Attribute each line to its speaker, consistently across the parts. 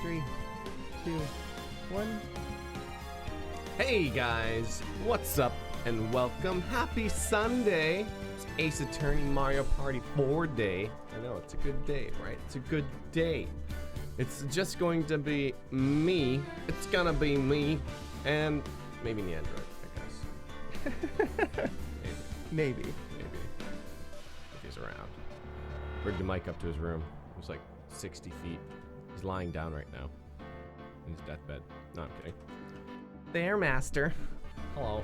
Speaker 1: 3, 2, 1.
Speaker 2: Hey guys, what's up and welcome. Happy Sunday. It's Ace Attorney Mario Party 4 day. I know, it's a good day, right? It's a good day. It's just going to be me. It's gonna be me and maybe the Android, I guess.
Speaker 1: Maybe.
Speaker 2: If he's around. Bring the mic up to his room. It's like 60 feet. He's lying down right now in his deathbed. No, I'm kidding. There, Master. Hello.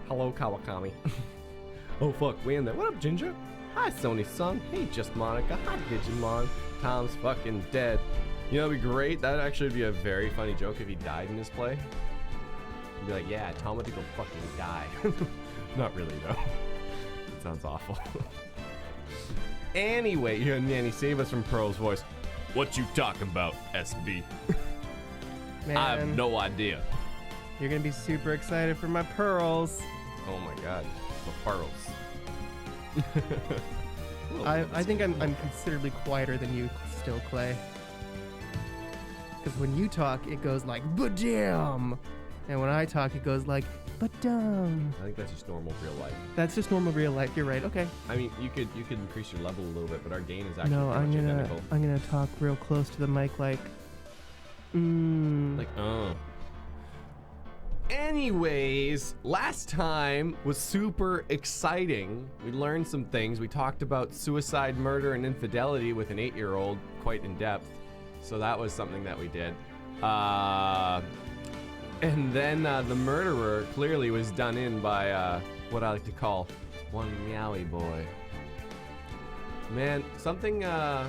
Speaker 2: Hello, Kawakami. Oh, fuck, we in there. What up, Ginger? Hi, Sony Sun. Hey, Just Monica. Hi, Digimon. Tom's fucking dead. You know, it'd be great. That'd actually be a very funny joke if he died in this play. He'd be like, yeah, Tom went to go fucking die. Not really, though. That sounds awful. Anyway, you and Nanny, save us from Pearl's voice. What you talking about, SB?
Speaker 1: Man,
Speaker 2: I have no idea.
Speaker 1: You're gonna be super excited for my pearls.
Speaker 2: Oh my god, the pearls.
Speaker 1: I think I'm considerably quieter than you still, Clay. Because when you talk, it goes like ba-damn, and when I talk, it goes like ba-dum.
Speaker 2: I think that's just normal real life.
Speaker 1: That's just normal real life. You're right. Okay.
Speaker 2: I mean, you could increase your level a little bit, but our gain is actually
Speaker 1: No,
Speaker 2: pretty much identical.
Speaker 1: I'm gonna talk real close to the mic, like.
Speaker 2: Like, Anyways, last time was super exciting. We learned some things. We talked about suicide, murder, and infidelity with an 8-year-old quite in depth. So that was something that we did. And then the murderer clearly was done in by what I like to call one meowy boy. Man, something, I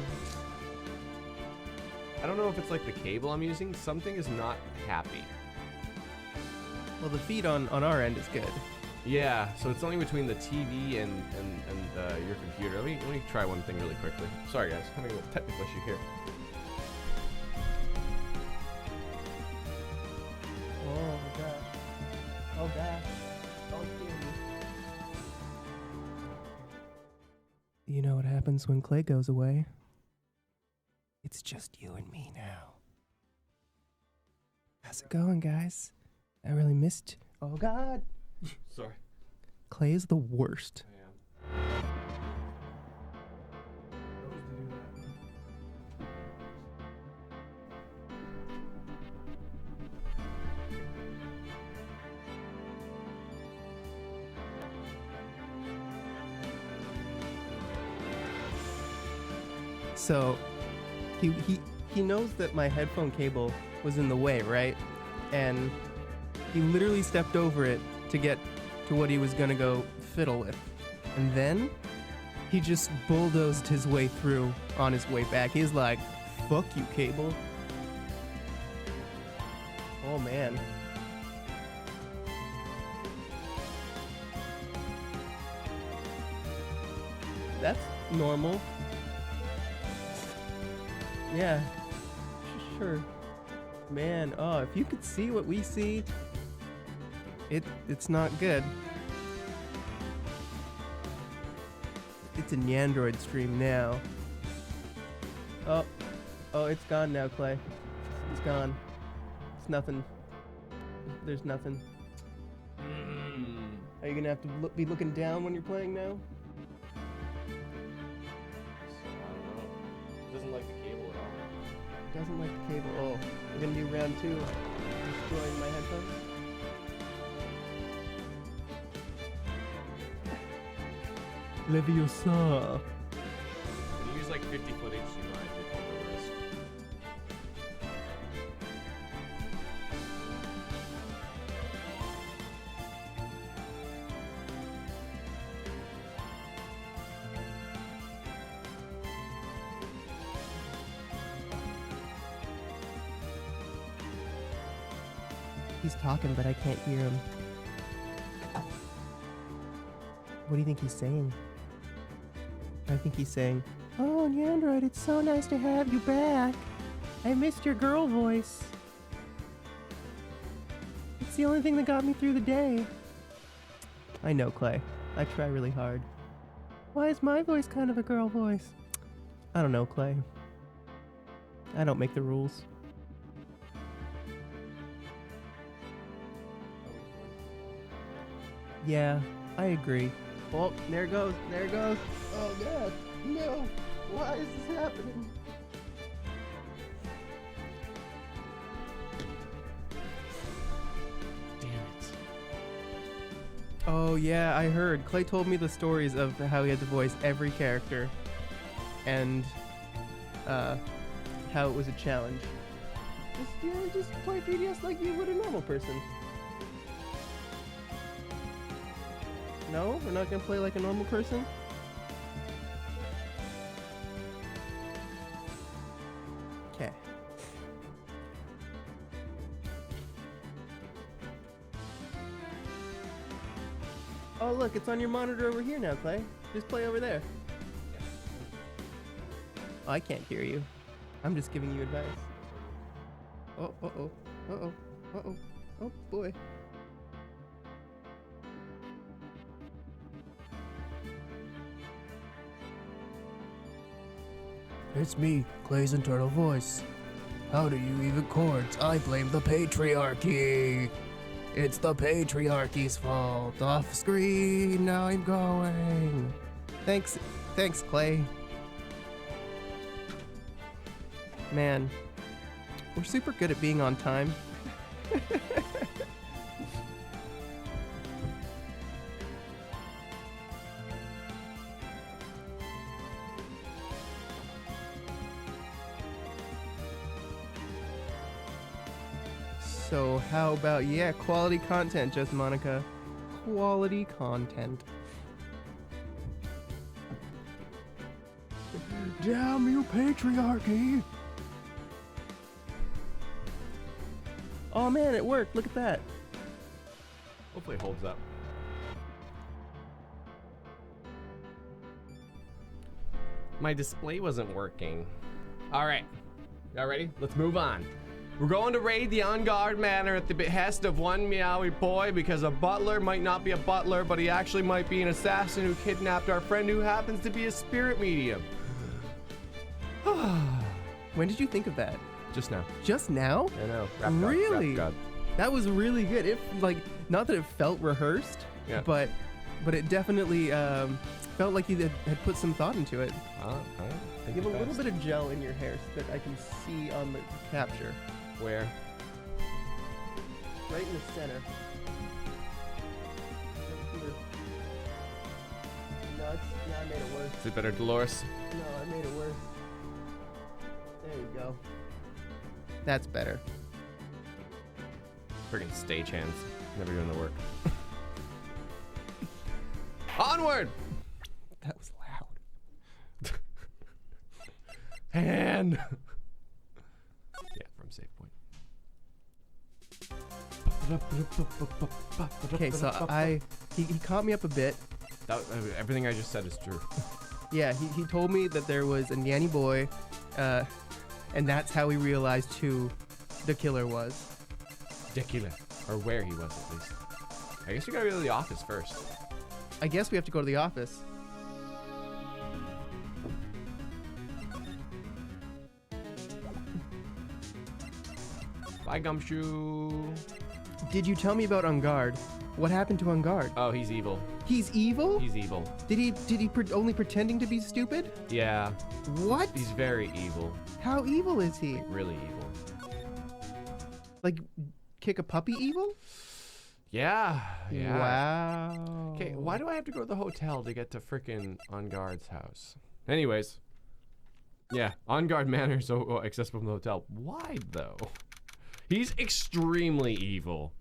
Speaker 2: don't know if it's like the cable I'm using. Something is not happy.
Speaker 1: Well, the feed on our end is good.
Speaker 2: Yeah, so it's only between the TV and your computer. Let me try one thing really quickly. Sorry guys, having a technical issue here.
Speaker 1: Oh my gosh. Oh gosh. Don't kill me. You know what happens when Clay goes away? It's just you and me now. How's it going, guys? I really missed. Oh God.
Speaker 2: Sorry.
Speaker 1: Clay is the worst.
Speaker 2: I am.
Speaker 1: So, he knows that my headphone cable was in the way, right? And he literally stepped over it to get to what he was gonna go fiddle with. And then he just bulldozed his way through on his way back. He's like, fuck you, cable. Oh man. That's normal. Yeah, sure. Man, oh, if you could see what we see, it's not good. It's a Nyandroid stream now. Oh, it's gone now, Clay. It's gone. It's nothing. There's nothing. Are you gonna have to be looking down when you're playing now?
Speaker 2: Doesn't like the cable at all.
Speaker 1: Doesn't like the cable. Oh, we're gonna do round 2. Destroying my headphones. Leviosa.
Speaker 2: When you use like 50-foot HDMI, they call the risk.
Speaker 1: He's talking, but I can't hear him. What do you think he's saying? I think he's saying, "Oh, Nyandroid, it's so nice to have you back. I missed your girl voice. It's the only thing that got me through the day." I know, Clay. I try really hard. Why is my voice kind of a girl voice? I don't know, Clay. I don't make the rules. Yeah, I agree. Oh, there it goes. There it goes. Oh, God. No. Why is this happening?
Speaker 2: Damn it.
Speaker 1: Oh, yeah, I heard. Clay told me the stories of how he had to voice every character and how it was a challenge. Just play 3DS like you would a normal person. No? We're not gonna play like a normal person? Okay. Oh look, it's on your monitor over here now, Clay. Just play over there. Oh, I can't hear you. I'm just giving you advice. Oh, uh-oh. Uh-oh. Uh-oh. Oh, boy.
Speaker 3: It's me, Clay's internal voice. How do you even chords? I blame the patriarchy. It's the patriarchy's fault. Off screen, now I'm going.
Speaker 1: Thanks, Clay. Man, we're super good at being on time. So how about, yeah, quality content, just Monica. Quality content.
Speaker 3: Damn you, patriarchy!
Speaker 1: Oh man, it worked. Look at that.
Speaker 2: Hopefully it holds up. My display wasn't working. All right, y'all ready? Let's move on. We're going to raid the on guard manor at the behest of one meowy boy because a butler might not be a butler, but he actually might be an assassin who kidnapped our friend who happens to be a spirit medium.
Speaker 1: When did you think of that?
Speaker 2: Just now.
Speaker 1: Just now?
Speaker 2: I know.
Speaker 1: Really? That was really good. It not that it felt rehearsed,
Speaker 2: Yeah.
Speaker 1: but it definitely felt like you had put some thought into it. You have a little bit of gel in your hair so that I can see on the capture.
Speaker 2: Where?
Speaker 1: Right in the center. Right here. No, I made it worse.
Speaker 2: Is it better, Dolores?
Speaker 1: No, I made it worse. There you go. That's better.
Speaker 2: Friggin' stagehands. Never doing the work. Onward!
Speaker 1: That was loud.
Speaker 2: And yeah, from save point.
Speaker 1: Okay, so he caught me up a bit.
Speaker 2: Everything I just said is true.
Speaker 1: Yeah, he told me that there was a nanny boy, and that's how we realized who the killer was.
Speaker 2: Ridiculous. Or where he was, at least. I guess we gotta go to the office first.
Speaker 1: I guess we have to go to the office.
Speaker 2: Bye, Gumshoe.
Speaker 1: Did you tell me about On Guard? What happened to On Guard?
Speaker 2: Oh, he's evil.
Speaker 1: He's evil?
Speaker 2: He's evil.
Speaker 1: Did he only pretending to be stupid?
Speaker 2: Yeah.
Speaker 1: What?
Speaker 2: He's very evil.
Speaker 1: How evil is he?
Speaker 2: Really evil.
Speaker 1: Like, kick a puppy evil?
Speaker 2: Yeah. Yeah.
Speaker 1: Wow.
Speaker 2: Okay, why do I have to go to the hotel to get to frickin' On Guard's house? Anyways. Yeah, On Guard Manor is accessible from the hotel. Why, though? He's extremely evil.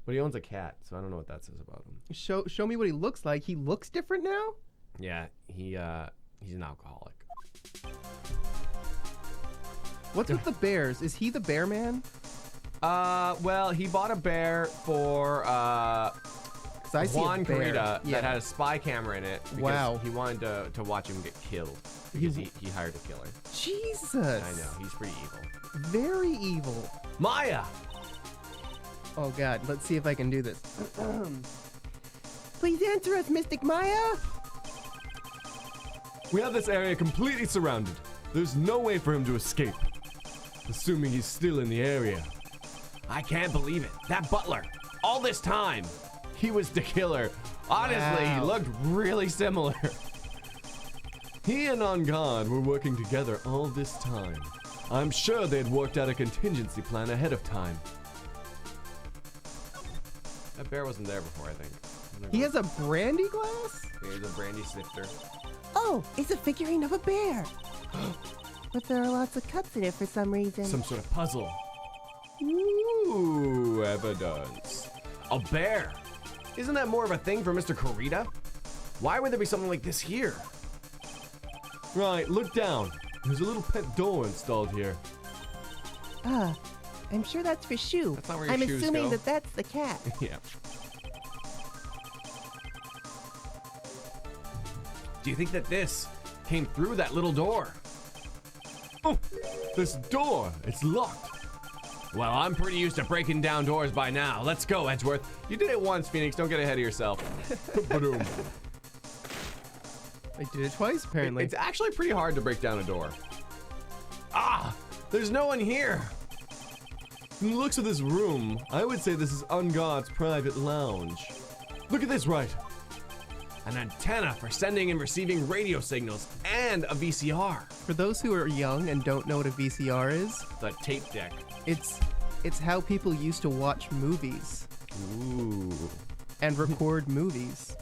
Speaker 2: But he owns a cat, so I don't know what that says about him.
Speaker 1: Show me what he looks like. He looks different now?
Speaker 2: Yeah, he's an alcoholic.
Speaker 1: What's with the bears? Is he the bear man?
Speaker 2: Well, he bought a bear for Juan Carita that had a spy camera in it because he wanted to watch him get killed because he hired a killer.
Speaker 1: Jesus.
Speaker 2: I know, he's pretty evil.
Speaker 1: Very evil.
Speaker 2: Maya!
Speaker 1: Oh God, let's see if I can do this. Please answer us, Mystic Maya.
Speaker 2: We have this area completely surrounded. There's no way for him to escape. assuming he's still in the area. I can't believe it. That butler, all this time, he was the killer. Honestly, he
Speaker 1: Wow.
Speaker 2: looked really similar. He and On Guard were working together all this time. I'm sure they'd worked out a contingency plan ahead of time. That bear wasn't there before, I think.
Speaker 1: He has a brandy glass?
Speaker 2: Here's a brandy snifter.
Speaker 4: Oh, it's a figurine of a bear. But there are lots of cuts in it for some reason.
Speaker 2: Some sort of puzzle. Ooh, evidence. A bear. Isn't that more of a thing for Mr. Corrida? Why would there be something like this here? Right, look down. There's a little pet door installed here.
Speaker 4: Ah, I'm sure that's for Shoe.
Speaker 2: That's not where your
Speaker 4: I'm
Speaker 2: shoes
Speaker 4: assuming
Speaker 2: go.
Speaker 4: that that's the cat.
Speaker 2: Yeah. Do you think that this came through that little door? Oh, this door, it's locked. Well, I'm pretty used to breaking down doors by now. Let's go, Edgeworth. You did it once, Phoenix. Don't get ahead of yourself. Ba-doom.
Speaker 1: I did it twice, apparently.
Speaker 2: It's actually pretty hard to break down a door. Ah, there's no one here. From the looks of this room, I would say this is Ungod's private lounge. Look at this, Wright. An antenna for sending and receiving radio signals and a VCR.
Speaker 1: For those who are young and don't know what a VCR is,
Speaker 2: The tape deck.
Speaker 1: it's how people used to watch movies
Speaker 2: Ooh.
Speaker 1: and record movies.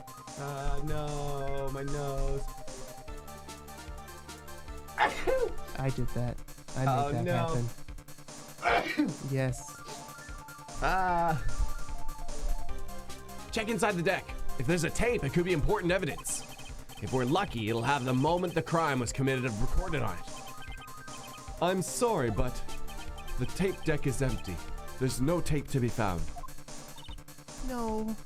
Speaker 2: No, my nose.
Speaker 1: I did that. I made
Speaker 2: Oh,
Speaker 1: that
Speaker 2: no.
Speaker 1: happen. Yes.
Speaker 2: Check inside the deck. If there's a tape, it could be important evidence. If we're lucky, it'll have the moment the crime was committed recorded on it. I'm sorry, but the tape deck is empty. There's no tape to be found.
Speaker 1: No.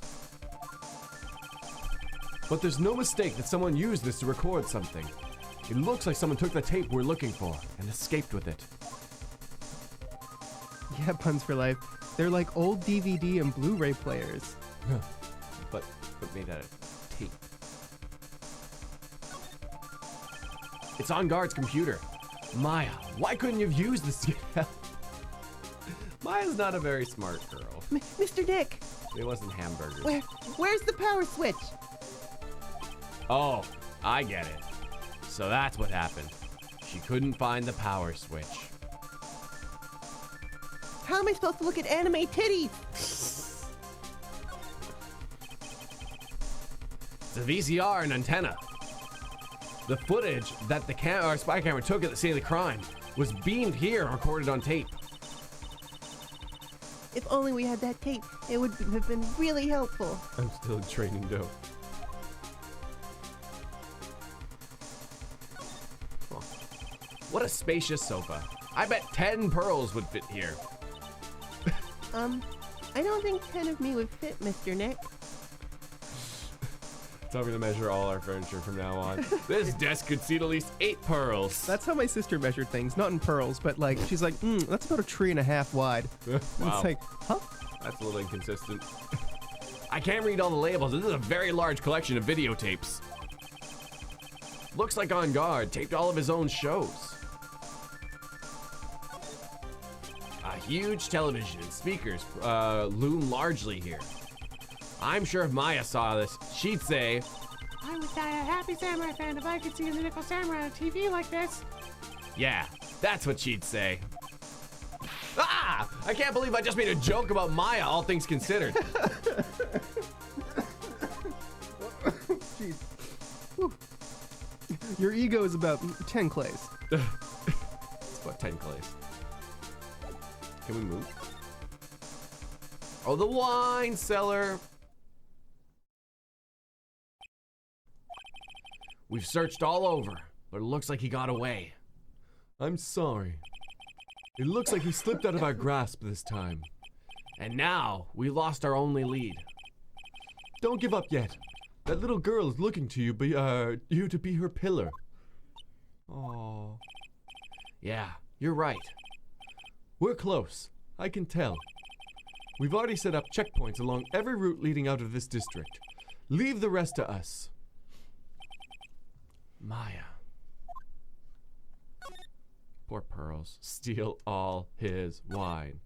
Speaker 2: But there's no mistake that someone used this to record something. It looks like someone took the tape we're looking for and escaped with it.
Speaker 1: Yeah, puns for life. They're like old DVD and Blu-ray players.
Speaker 2: but made out of tape. It's on guard's computer. Maya, why couldn't you have used this? Maya's not a very smart girl.
Speaker 4: Mr. Dick,
Speaker 2: It wasn't hamburgers.
Speaker 4: where's the power switch?
Speaker 2: Oh, I get it. So that's what happened. She couldn't find the power switch.
Speaker 4: How am I supposed to look at anime titties?
Speaker 2: It's a VCR and antenna. The footage that the spy camera took at the scene of the crime was beamed here and recorded on tape.
Speaker 4: If only we had that tape, it would have been really helpful.
Speaker 2: I'm still in training though. Oh. What a spacious sofa. I bet 10 pearls would fit here.
Speaker 4: I don't think 10 of me would fit, Mr. Nick.
Speaker 2: So I'm gonna measure all our furniture from now on. This desk could seat at least 8 pearls.
Speaker 1: That's how my sister measured things, not in pearls, but like, she's like, that's about 1.5 trees wide.
Speaker 2: Wow.
Speaker 1: It's like, huh?
Speaker 2: That's a little inconsistent. I can't read all the labels. This is a very large collection of videotapes. Looks like On Guard taped all of his own shows. A huge television and speakers loom largely here. I'm sure if Maya saw this, she'd say,
Speaker 5: I would die a happy samurai fan if I could see the Nickel Samurai on TV like this.
Speaker 2: yeah, that's what she'd say. Ah! I can't believe I just made a joke about Maya, all things considered.
Speaker 1: Jeez. Whew. Your ego is about 10 clays.
Speaker 2: It's about 10 clays. Can we move? Oh, the wine cellar. We've searched all over, but it looks like he got away. I'm sorry. It looks like he slipped out of our grasp this time. And now, we lost our only lead. Don't give up yet. That little girl is looking to you to be her pillar. Oh. Yeah, you're right. We're close. I can tell. We've already set up checkpoints along every route leading out of this district. Leave the rest to us. Maya. Poor Pearls. Steal all his wine.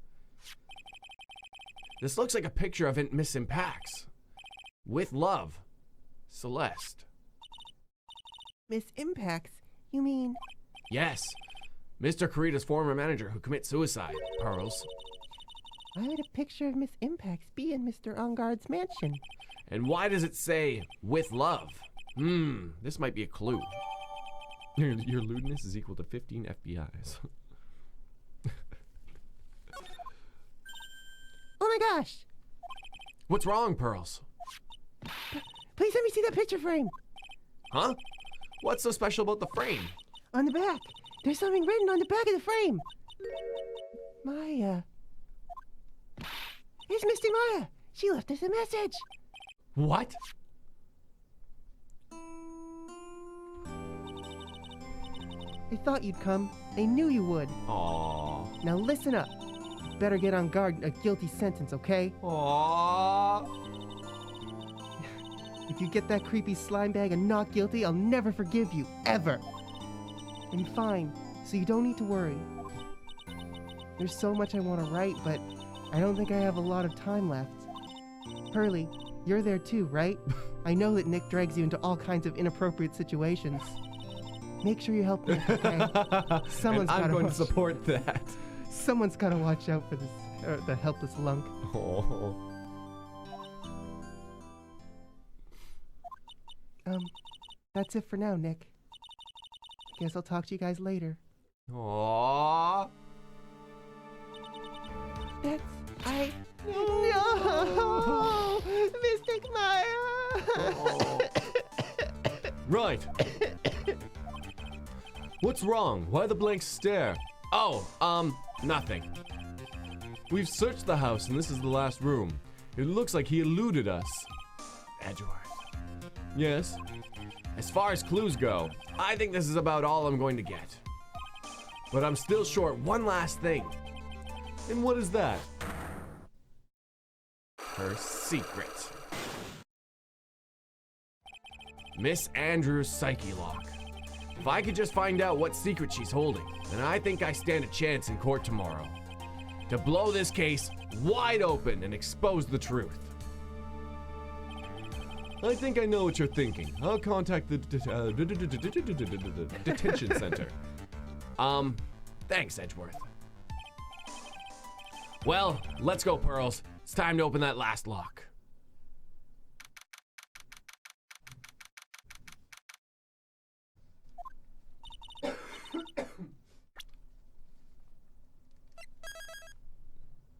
Speaker 2: This looks like a picture of Miss Impax. With love, Celeste.
Speaker 4: Miss Impax? You mean?
Speaker 2: Yes, Mr. Carita's former manager who commits suicide, Pearls.
Speaker 4: Why would a picture of Miss Impax be in Mr. Onguard's mansion?
Speaker 2: And why does it say, with love? This might be a clue. Your lewdness is equal to 15 FBIs.
Speaker 4: Oh my gosh!
Speaker 2: What's wrong, Pearls?
Speaker 4: Please let me see that picture frame.
Speaker 2: Huh? What's so special about the frame?
Speaker 4: On the back. There's something written on the back of the frame. Maya. It's Misty Maya. She left us a message.
Speaker 2: What?
Speaker 4: I thought you'd come. I knew you would.
Speaker 2: Aww.
Speaker 4: Now listen up. You better get on guard a guilty sentence, okay?
Speaker 2: Aww.
Speaker 4: If you get that creepy slime bag and not guilty, I'll never forgive you, ever. I'm fine, so you don't need to worry. There's so much I want to write, but I don't think I have a lot of time left. Hurley, you're there too, right? I know that Nick drags you into all kinds of inappropriate situations. Make sure you help Nick, okay?
Speaker 2: And I'm going to support that.
Speaker 4: Someone's got to watch out for this, the helpless lunk.
Speaker 2: Oh.
Speaker 4: That's it for now, Nick. Guess I'll talk to you guys later.
Speaker 2: Aww.
Speaker 4: No! Mystic Maya!
Speaker 2: Oh. Right. What's wrong? Why the blank stare? Oh, nothing. We've searched the house and this is the last room. It looks like he eluded us. Edgeworth. Yes? As far as clues go, I think this is about all I'm going to get. But I'm still short one last thing. And what is that? Her secret. Miss Andrews' psyche lock. If I could just find out what secret she's holding, then I think I stand a chance in court tomorrow. To blow this case wide open and expose the truth. I think I know what you're thinking. I'll contact the detention center. Thanks, Edgeworth. Well, let's go, Pearls. It's time to open that last lock.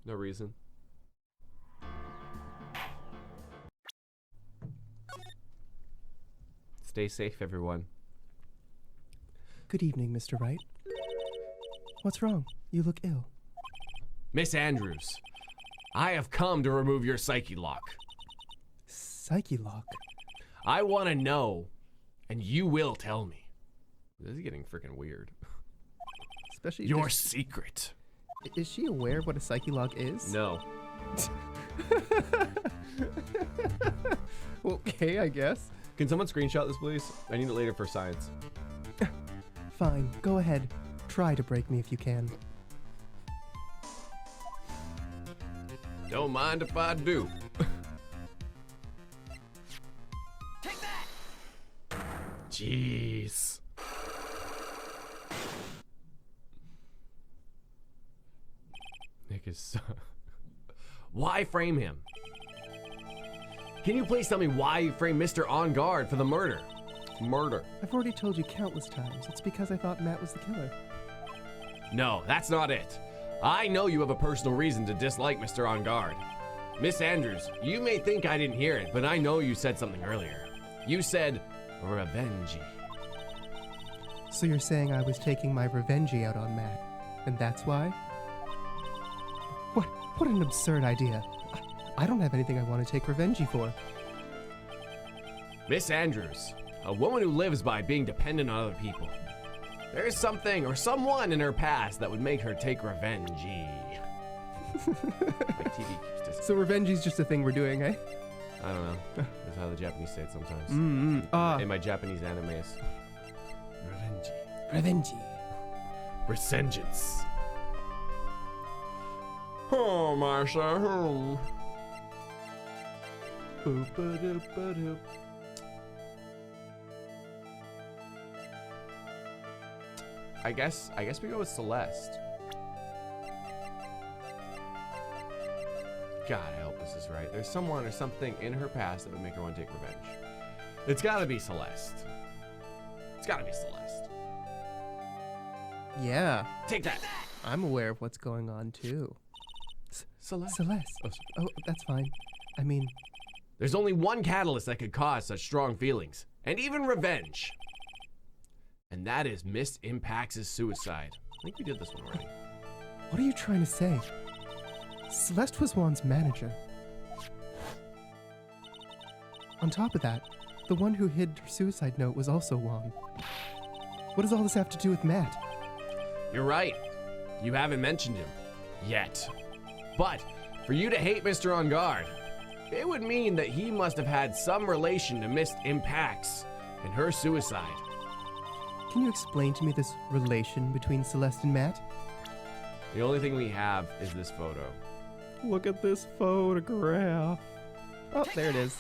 Speaker 2: No reason. Stay safe, everyone.
Speaker 1: Good evening, Mr. Wright. What's wrong? You look ill.
Speaker 2: Miss Andrews, I have come to remove your psyche lock.
Speaker 1: Psyche lock?
Speaker 2: I want to know, and you will tell me. This is getting freaking weird.
Speaker 1: Especially
Speaker 2: your secret.
Speaker 1: Is she aware what a psyche lock is?
Speaker 2: No.
Speaker 1: Okay, I guess.
Speaker 2: Can someone screenshot this, please? I need it later for science.
Speaker 1: Fine, go ahead. Try to break me if you can.
Speaker 2: Don't mind if I do.
Speaker 5: Take that!
Speaker 2: Jeez. Nick is so... Why frame him? Can you please tell me why you framed Mr. On Guard for the murder?
Speaker 1: I've already told you countless times. It's because I thought Matt was the killer.
Speaker 2: No, that's not it. I know you have a personal reason to dislike Mr. On Guard. Miss Andrews, you may think I didn't hear it, but I know you said something earlier. You said, revenge.
Speaker 1: So you're saying I was taking my revenge out on Matt, and that's why? What an absurd idea. I don't have anything I want to take revenge for.
Speaker 2: Miss Andrews, a woman who lives by being dependent on other people. There is something or someone in her past that would make her take revenge. My TV keeps dis-
Speaker 1: So revenge is just a thing we're doing, eh?
Speaker 2: I don't know. That's how the Japanese say it sometimes. In my Japanese animes. Revenge.
Speaker 1: Revenge.
Speaker 2: Resenjance. Oh, Marsha. Boop-a-doop-a-doop. I guess we go with Celeste. God, I hope this is right. There's someone or something in her past that would make her want to take revenge. It's gotta be Celeste. It's gotta be Celeste.
Speaker 1: Yeah,
Speaker 2: Take that.
Speaker 1: I'm aware of what's going on too.
Speaker 2: Celeste.
Speaker 1: Celeste. Oh, that's fine. I mean,
Speaker 2: There's only one catalyst that could cause such strong feelings, and even revenge. And that is Miss Impax's suicide. I think we did this one already.
Speaker 1: what are you trying to say? Celeste was Juan's manager. On top of that, the one who hid her suicide note was also Juan. What does all this have to do with Matt?
Speaker 2: You're right. You haven't mentioned him. Yet. But, for you to hate Mr. On Guard, it would mean that he must have had some relation to Miss Impax and her suicide.
Speaker 1: Can you explain to me this relation between Celeste and Matt?
Speaker 2: The only thing we have is this photo.
Speaker 1: Look at this photograph. Oh, there it is.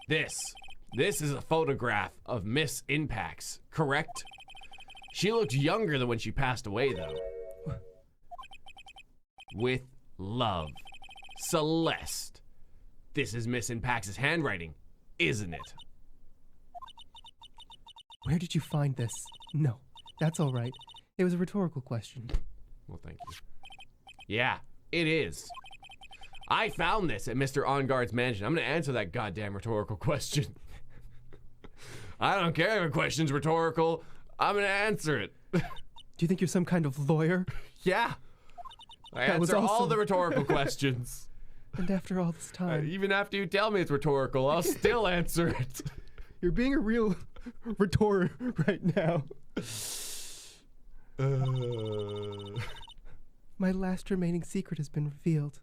Speaker 2: This is a photograph of Miss Impax, correct? She looked younger than when she passed away, though. With love. Celeste. This is Miss Impax's handwriting, isn't it?
Speaker 1: Where did you find this? No, that's all right. It was a rhetorical question.
Speaker 2: Well, thank you. Yeah, it is. I found this at Mr. On Guard's mansion. I'm gonna answer that goddamn rhetorical question. I don't care if a question's rhetorical. I'm gonna answer it.
Speaker 1: Do you think you're some kind of lawyer?
Speaker 2: Yeah. I
Speaker 1: That was
Speaker 2: answer all
Speaker 1: also-
Speaker 2: the rhetorical questions.
Speaker 1: And after all this time,
Speaker 2: Even after you tell me it's rhetorical, I'll still answer it.
Speaker 1: you're being a real rhetor right now. My last remaining secret has been revealed.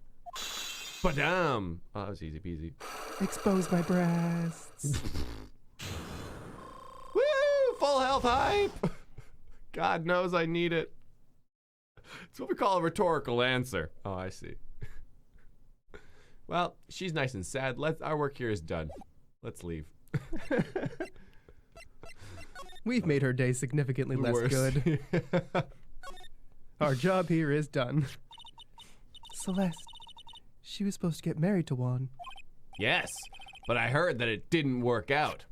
Speaker 2: Badam. Oh, that was easy peasy.
Speaker 1: Expose my breasts.
Speaker 2: Woo! Full health hype. God knows I need it. It's what we call a rhetorical answer. Oh, I see. Well, she's nice and sad. Our work here is done. Let's leave.
Speaker 1: We've made her day significantly less
Speaker 2: Worse.
Speaker 1: good. Our job here is done. Celeste, she was supposed to get married to Juan.
Speaker 2: Yes, but I heard that it didn't work out.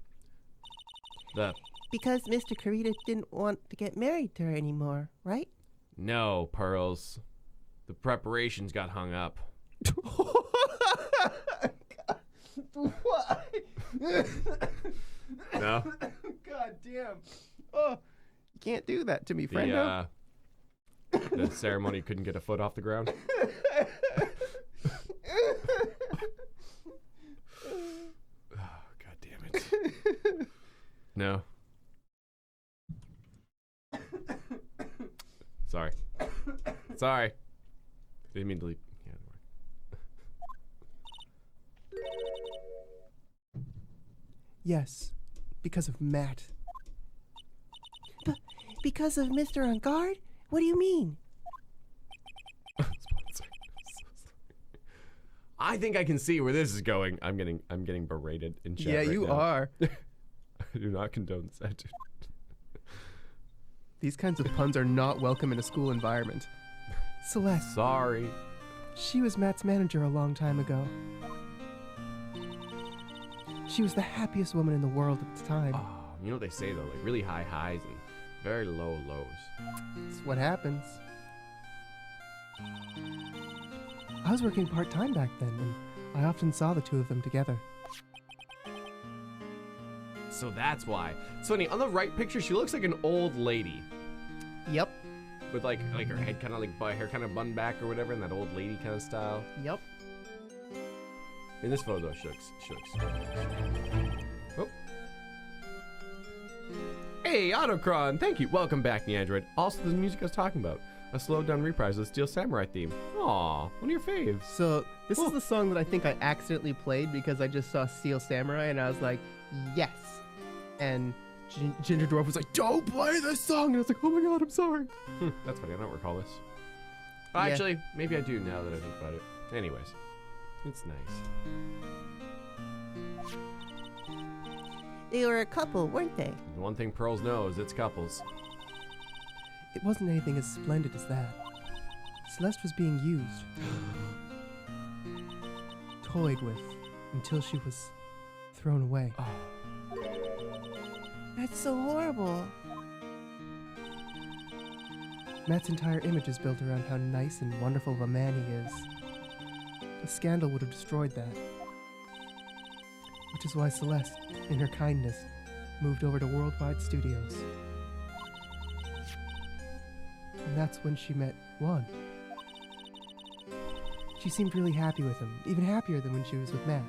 Speaker 4: Because Mr. Carita didn't want to get married to her anymore, right?
Speaker 2: No, Pearls. The preparations got hung up.
Speaker 1: Why?
Speaker 2: No?
Speaker 1: God damn. Oh, you can't do that to me, friendo.
Speaker 2: The ceremony couldn't get a foot off the ground. Oh, God damn it. No. Sorry. Sorry. Didn't mean to leave. Yeah, don't worry.
Speaker 1: Yes, because of Matt.
Speaker 4: Because of Mr. On Guard? What do you mean?
Speaker 2: Sponsor. I think I can see where this is going. I'm getting berated in chat.
Speaker 1: Yeah,
Speaker 2: right
Speaker 1: you
Speaker 2: now.
Speaker 1: are.
Speaker 2: I do not condone this attitude.
Speaker 1: These kinds of puns are not welcome in a school environment. Celeste,
Speaker 2: Sorry.
Speaker 1: she was Matt's manager a long time ago. She was the happiest woman in the world at the time.
Speaker 2: Oh, you know what they say though, like really high highs and very low lows.
Speaker 1: That's what happens. I was working part-time back then, and I often saw the two of them together.
Speaker 2: So that's why. It's funny, on the right picture, she looks like an old lady.
Speaker 1: Yep.
Speaker 2: With like her head kind of like hair kind of bun back or whatever, in that old lady kind of style.
Speaker 1: Yep.
Speaker 2: In this photo, she looks. Oh. Hey, Autocron, thank you. Welcome back, NyanCave. Also, the music I was talking about. A slowed down reprise of the Steel Samurai theme. Aw, one of your faves.
Speaker 1: So this is the song that I think I accidentally played because I just saw Steel Samurai and I was like, yes. And Ginger Dwarf was like, "Don't play this song," and I was like, "Oh my god, I'm sorry."
Speaker 2: That's funny. I don't recall this. Oh,
Speaker 1: Yeah.
Speaker 2: actually, maybe I do now that I think about it. Anyways, it's nice.
Speaker 4: They were a couple, weren't they?
Speaker 2: The one thing Pearls knows, it's couples.
Speaker 1: It wasn't anything as splendid as that. Celeste was being used, toyed with, until she was thrown away.
Speaker 4: That's so horrible.
Speaker 1: Matt's entire image is built around how nice and wonderful of a man he is. A scandal would have destroyed that. Which is why Celeste, in her kindness, moved over to Worldwide Studios. And that's when she met Juan. She seemed really happy with him, even happier than when she was with Matt.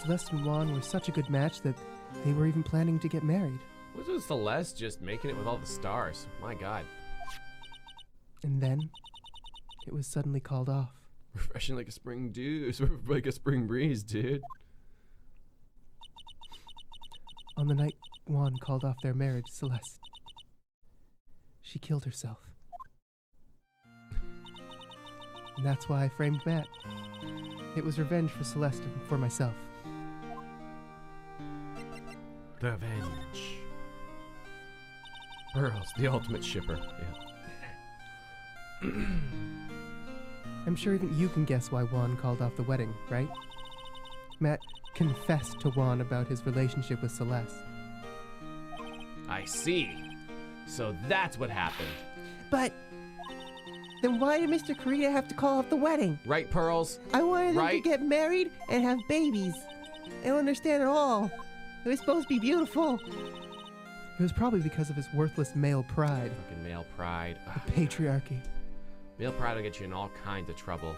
Speaker 1: Celeste and Juan were such a good match that they were even planning to get married.
Speaker 2: What's with Celeste just making it with all the stars? My god.
Speaker 1: And then, it was suddenly called off.
Speaker 2: Refreshing like a spring dew, like a spring breeze, dude.
Speaker 1: On the night Juan called off their marriage, Celeste, she killed herself. And that's why I framed Matt. It was revenge for Celeste and for myself.
Speaker 2: Revenge. Pearls, the ultimate shipper. Yeah.
Speaker 1: I'm sure even you can guess why Juan called off the wedding, right? Matt confessed to Juan about his relationship with Celeste.
Speaker 2: I see. So that's what happened.
Speaker 4: But then why did Mr. Karita have to call off the wedding?
Speaker 2: Right, Pearls?
Speaker 4: I wanted them to
Speaker 2: Right.
Speaker 4: get married and have babies. I don't understand at all. It was supposed to be beautiful.
Speaker 1: It was probably because of his worthless male pride.
Speaker 2: Fucking male pride.
Speaker 1: The patriarchy.
Speaker 2: Male pride will get you in all kinds of trouble.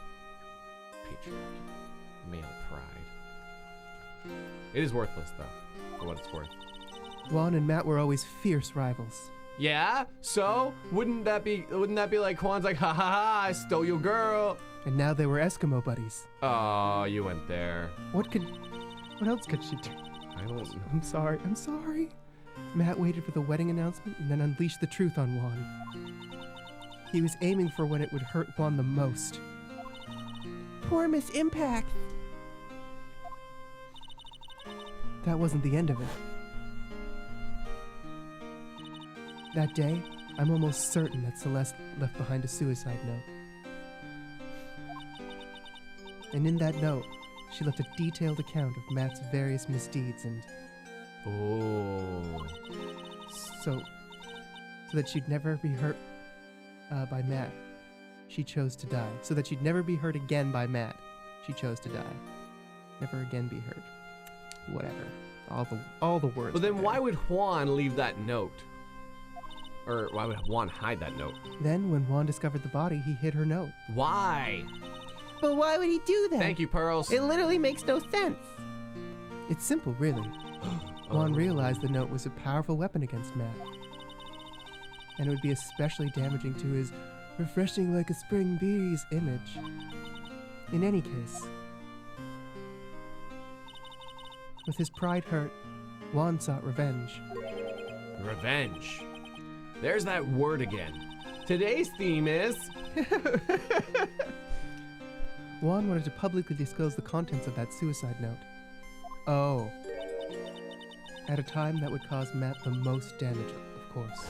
Speaker 2: Patriarchy. Male pride. It is worthless, though, for what it's worth.
Speaker 1: Juan and Matt were always fierce rivals.
Speaker 2: Yeah? So? Wouldn't that be like Juan's like, ha ha ha, I stole your girl?
Speaker 1: And now they were Eskimo buddies.
Speaker 2: Oh, you went there.
Speaker 1: What else could she do?
Speaker 2: I don't know.
Speaker 1: I'm sorry. Matt waited for the wedding announcement and then unleashed the truth on Juan. He was aiming for when it would hurt Juan the most.
Speaker 4: Poor Miss Impact.
Speaker 1: That wasn't the end of it. That day, I'm almost certain that Celeste left behind a suicide note. And in that note, she left a detailed account of Matt's various misdeeds and
Speaker 2: Oh.
Speaker 1: so that she'd never be hurt by Matt, she chose to die. So that she'd never be hurt again by Matt, she chose to die. Never again be hurt. Whatever. All the words.
Speaker 2: But then
Speaker 1: were
Speaker 2: why
Speaker 1: there.
Speaker 2: would Juan leave that note? Or why would Juan hide that note?
Speaker 1: Then, when Juan discovered the body, he hid her note.
Speaker 2: Why?
Speaker 4: But why would he do that?
Speaker 2: Thank you, Pearls.
Speaker 4: It literally makes no sense.
Speaker 1: It's simple, really. Juan realized the note was a powerful weapon against Matt. And it would be especially damaging to his refreshing like a spring breeze image. In any case, with his pride hurt, Juan sought revenge.
Speaker 2: Revenge. There's that word again. Today's theme is...
Speaker 1: Juan wanted to publicly disclose the contents of that suicide note. Oh. At a time that would cause Matt the most damage, of course.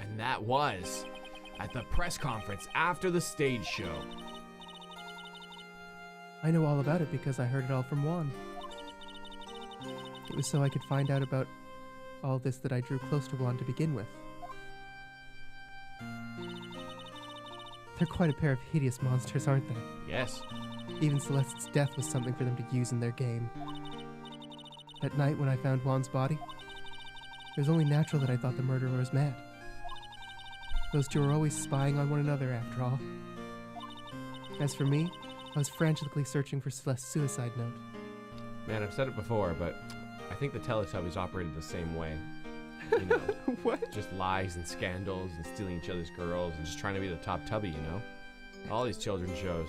Speaker 2: And that was at the press conference after the stage show.
Speaker 1: I know all about it because I heard it all from Juan. It was so I could find out about all this that I drew close to Juan to begin with. They're quite a pair of hideous monsters, aren't they?
Speaker 2: Yes.
Speaker 1: Even Celeste's death was something for them to use in their game. That night when I found Juan's body, it was only natural that I thought the murderer was Matt. Those two are always spying on one another, after all. As for me, I was frantically searching for Celeste's suicide note.
Speaker 2: Man, I've said it before, but I think the Teletubbies operated the same way. You know,
Speaker 1: What?
Speaker 2: just lies and scandals and stealing each other's girls and just trying to be the top tubby, you know? All these children's shows.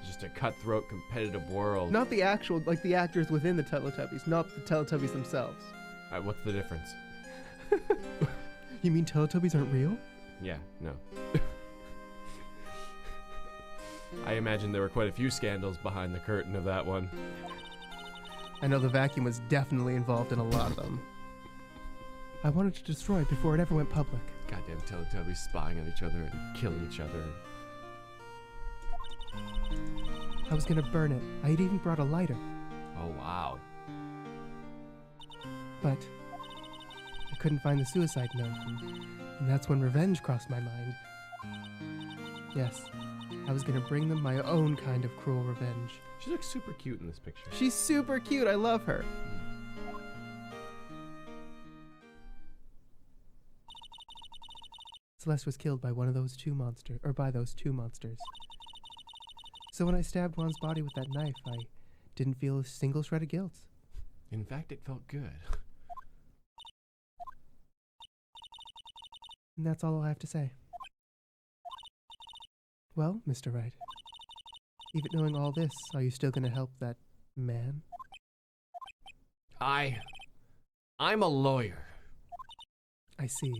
Speaker 2: Just a cutthroat, competitive world.
Speaker 1: Not the actual, like the actors within the Teletubbies, not the Teletubbies themselves.
Speaker 2: What's the difference?
Speaker 1: You mean Teletubbies aren't real?
Speaker 2: Yeah, no. I imagine there were quite a few scandals behind the curtain of that one.
Speaker 1: I know the vacuum was definitely involved in a lot of them. I wanted to destroy it before it ever went public.
Speaker 2: Goddamn Teletubbies spying on each other and killing each other.
Speaker 1: I was gonna burn it. I had even brought a lighter.
Speaker 2: Oh, wow.
Speaker 1: But I couldn't find the suicide note. And that's when revenge crossed my mind. Yes, I was gonna bring them my own kind of cruel revenge.
Speaker 2: She looks super cute in this picture.
Speaker 1: She's super cute. I love her. Celeste was killed by those two monsters. So when I stabbed Juan's body with that knife, I didn't feel a single shred of guilt.
Speaker 2: In fact, it felt good.
Speaker 1: And that's all I'll have to say. Well, Mr. Wright, even knowing all this, are you still gonna help that man?
Speaker 2: I'm a lawyer.
Speaker 1: I see.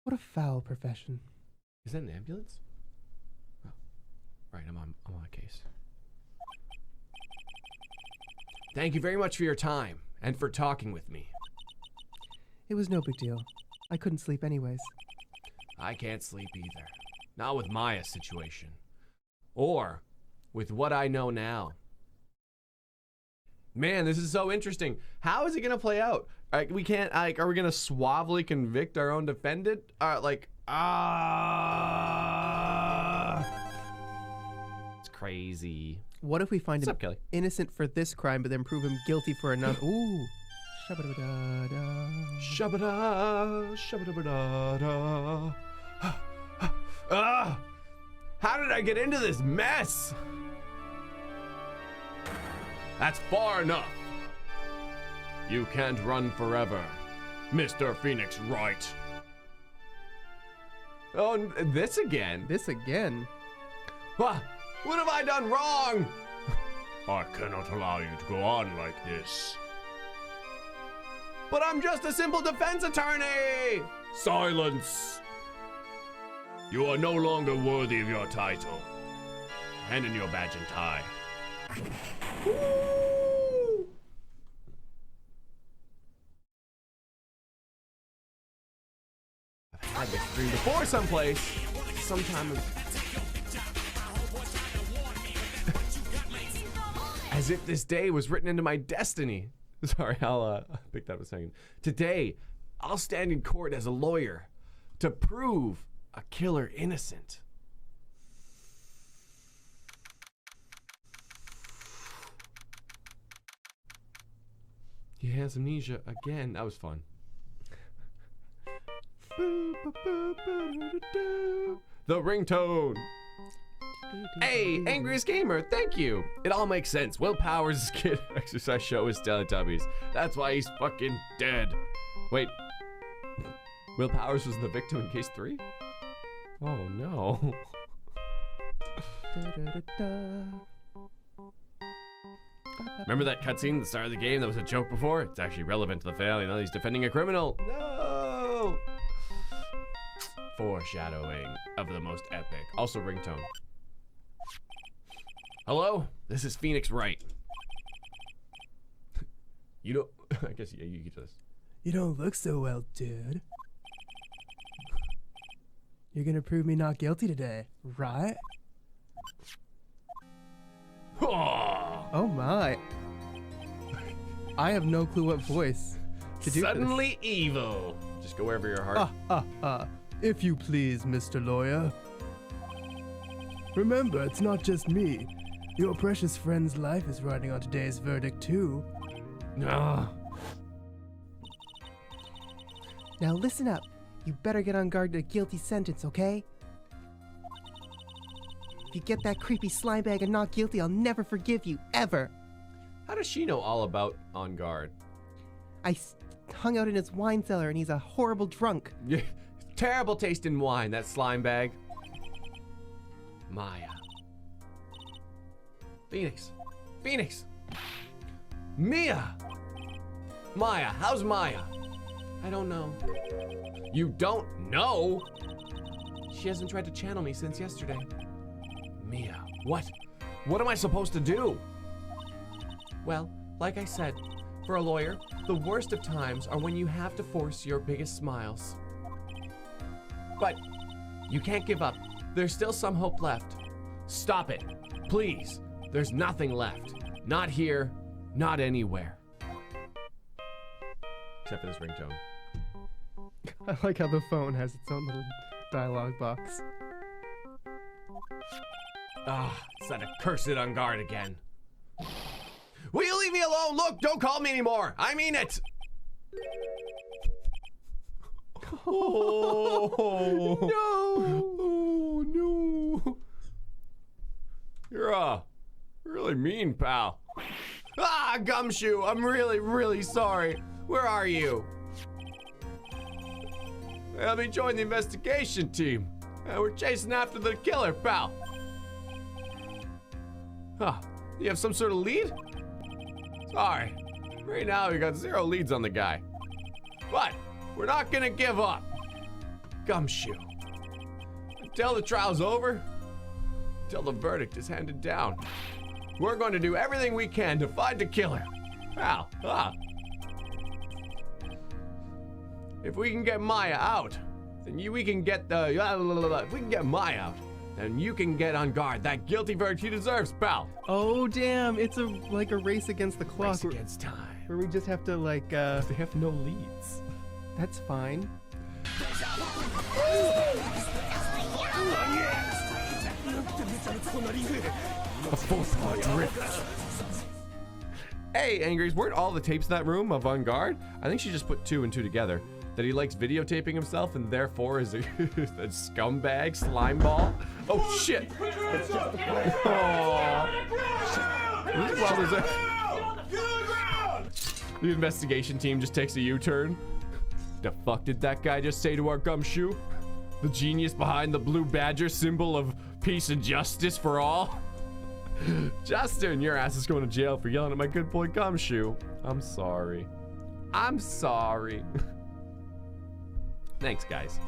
Speaker 1: What a foul profession.
Speaker 2: Is that an ambulance? Oh, right, I'm on a case. Thank you very much for your time and for talking with me.
Speaker 1: It was no big deal. I couldn't sleep anyways.
Speaker 2: I can't sleep either. Not with Maya's situation. Or with what I know now. Man, this is so interesting. How is it gonna play out? Are we gonna suavely convict our own defendant? It's crazy.
Speaker 1: What if we find
Speaker 2: What's
Speaker 1: him
Speaker 2: up, Kelly?
Speaker 1: innocent for this crime, but then prove him guilty for another? Ooh. Shabba-da-da-da.
Speaker 2: Shabba-da, shabba-da-ba-da-da. How did I get into this mess? That's far enough. You can't run forever, Mr. Phoenix Wright. Oh, this again?
Speaker 1: This again?
Speaker 2: What have I done wrong? I cannot allow you to go on like this. But I'm just a simple defense attorney! Silence! You are no longer worthy of your title. Hand in your badge and tie. Woo! I've had this dream before someplace. Sometime ago. As if this day was written into my destiny. Sorry, I'll pick that up a second. Today, I'll stand in court as a lawyer to prove a killer innocent. He has amnesia again. That was fun. The ringtone. Hey, Angriest Gamer, thank you. It all makes sense. Will Powers' kid exercise show is Teletubbies. That's why he's fucking dead. Wait. Will Powers was the victim in case 3? Oh no. Remember that cutscene at the start of the game that was a joke before? It's actually relevant to the family. Now he's defending a criminal. No! Foreshadowing of the most epic. Also ringtone. Hello? This is Phoenix Wright. You don't... I guess, yeah, you get this.
Speaker 1: You don't look so well, dude. You're gonna prove me not guilty today, right? Oh my. I have no clue what voice to do.
Speaker 2: Suddenly evil. Just go wherever your heart.
Speaker 1: If you please, Mr. Lawyer. Remember, it's not just me. Your precious friend's life is riding on today's verdict, too.
Speaker 2: Ah.
Speaker 4: Now listen up. You better get on guard to a guilty sentence, okay? If you get that creepy slime bag and not guilty, I'll never forgive you, ever.
Speaker 2: How does she know all about On Guard?
Speaker 4: I hung out in his wine cellar and he's a horrible drunk.
Speaker 2: Yeah, terrible taste in wine, that slime bag. Maya. Phoenix. Phoenix. Mia. Maya. How's Maya? I don't know. You don't know? She hasn't tried to channel me since yesterday. Mia. What? What am I supposed to do? Well, like I said, for a lawyer, the worst of times are when you have to force your biggest smiles. But you can't give up. There's still some hope left. Stop it, please. There's nothing left. Not here, not anywhere. Except for this ringtone.
Speaker 1: I like how the phone has its own little dialogue box.
Speaker 2: Ah, it's that accursed on guard again. Will you leave me alone? Look, don't call me anymore. I mean it. Oh, no. Oh, no. You're really mean, pal. Ah, Gumshoe, I'm really, really sorry. Where are you? Help me join the investigation team. We're chasing after the killer, pal. Huh, you have some sort of lead? Sorry, right now we got 0 leads on the guy. But we're not gonna give up. Gumshoe. Until the trial's over, until the verdict is handed down, we're going to do everything we can to find the killer. Pal, if we can get Maya out, then we can get the, if we can get Maya out, then you can get on guard. That guilty verdict he deserves, pal.
Speaker 1: Oh damn! It's like a race against the clock.
Speaker 2: Race against time.
Speaker 1: Where we just have to like.
Speaker 2: They have no leads.
Speaker 1: That's fine.
Speaker 2: A 4-part drift. Hey, Angries, weren't all the tapes in that room of On Guard? I think she just put 2 and 2 together. That he likes videotaping himself and therefore is a scumbag slime ball. Oh shit! The investigation team just takes a U-turn. The fuck did that guy just say to our Gumshoe? The genius behind the blue badger, symbol of peace and justice for all? Justin, your ass is going to jail for yelling at my good boy Gumshoe. I'm sorry. I'm sorry. Thanks, guys.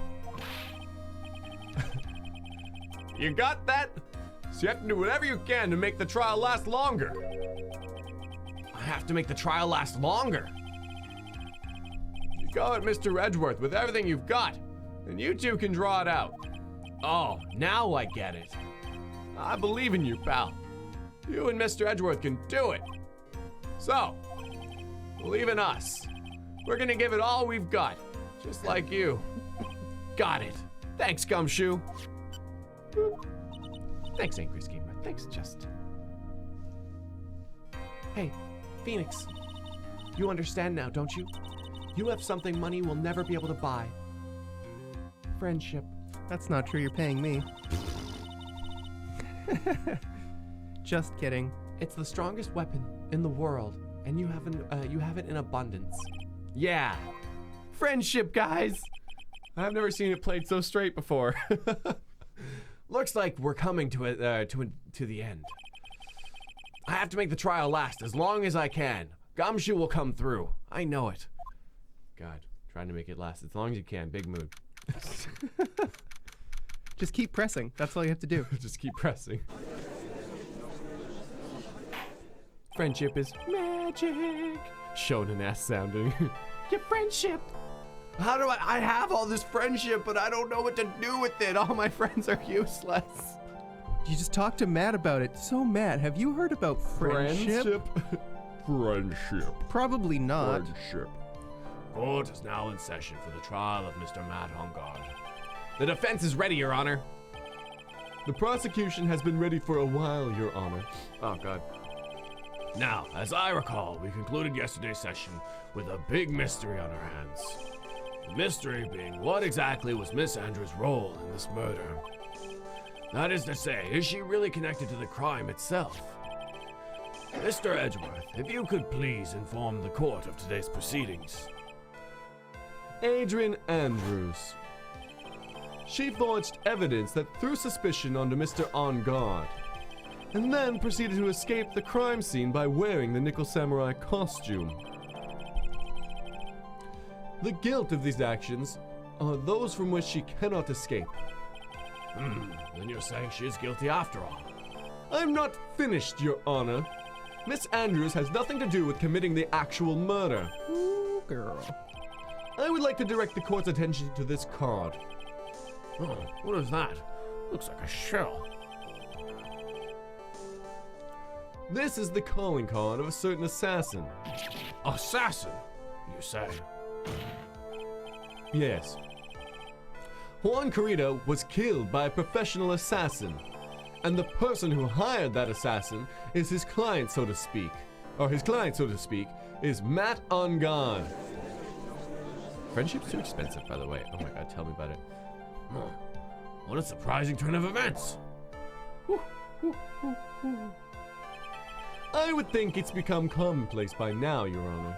Speaker 2: You got that? So you have to do whatever you can to make the trial last longer. I have to make the trial last longer. You go at Mr. Edgeworth with everything you've got, and you two can draw it out. Oh, now I get it. I believe in you, pal. You and Mr. Edgeworth can do it. So, believe in us. We're gonna give it all we've got, just like you. Got it. Thanks, Gumshoe. Thanks, Angry Schemer. Thanks, Justin. Hey, Phoenix. You understand now, don't you? You have something money will never be able to buy. Friendship.
Speaker 1: That's not true. You're paying me. Just kidding.
Speaker 2: It's the strongest weapon in the world, and you have it in abundance. Yeah. Friendship, guys. I've never seen it played so straight before. Looks like we're coming to the end. I have to make the trial last as long as I can. Gumshoe will come through. I know it. God, trying to make it last as long as you can. Big mood.
Speaker 1: Just keep pressing. That's all you have to do.
Speaker 2: Just keep pressing. Friendship is magic. Shonen-ass sounding. Your friendship. How do I have all this friendship, but I don't know what to do with it. All my friends are useless.
Speaker 1: You just talk to Matt about it. So Matt, have you heard about friendship?
Speaker 2: Friendship.
Speaker 1: Probably not.
Speaker 2: Friendship. Court is now in session for the trial of Mr. Matt Hongard. The defense is ready, Your Honor. The prosecution has been ready for a while, Your Honor. Oh, God. Now, as I recall, we concluded yesterday's session with a big mystery on our hands. The mystery being what exactly was Miss Andrews' role in this murder. That is to say, is she really connected to the crime itself? Mr. Edgeworth, if you could please inform the court of today's proceedings. Adrienne Andrews. She forged evidence that threw suspicion onto Mr. On Guard. and then proceeded to escape the crime scene by wearing the Nickel Samurai costume. The guilt of these actions are those from which she cannot escape.
Speaker 6: Then you're saying she is guilty after all.
Speaker 2: I'm not finished, Your Honor. Miss Andrews has nothing to do with committing the actual murder.
Speaker 1: Ooh, girl.
Speaker 2: I would like to direct the court's attention to this card.
Speaker 6: Oh, what is that? Looks like a shell.
Speaker 2: This is the calling card of a certain assassin.
Speaker 6: Assassin, you say?
Speaker 2: Yes. Juan Corrida was killed by a professional assassin, and the person who hired that assassin is his client, so to speak. Or his client, so to speak, is Matt On God. Friendship's too expensive, by the way. Oh my god, tell me about it.
Speaker 6: Oh, what a surprising turn of events.
Speaker 2: I would think it's become commonplace by now, Your Honor.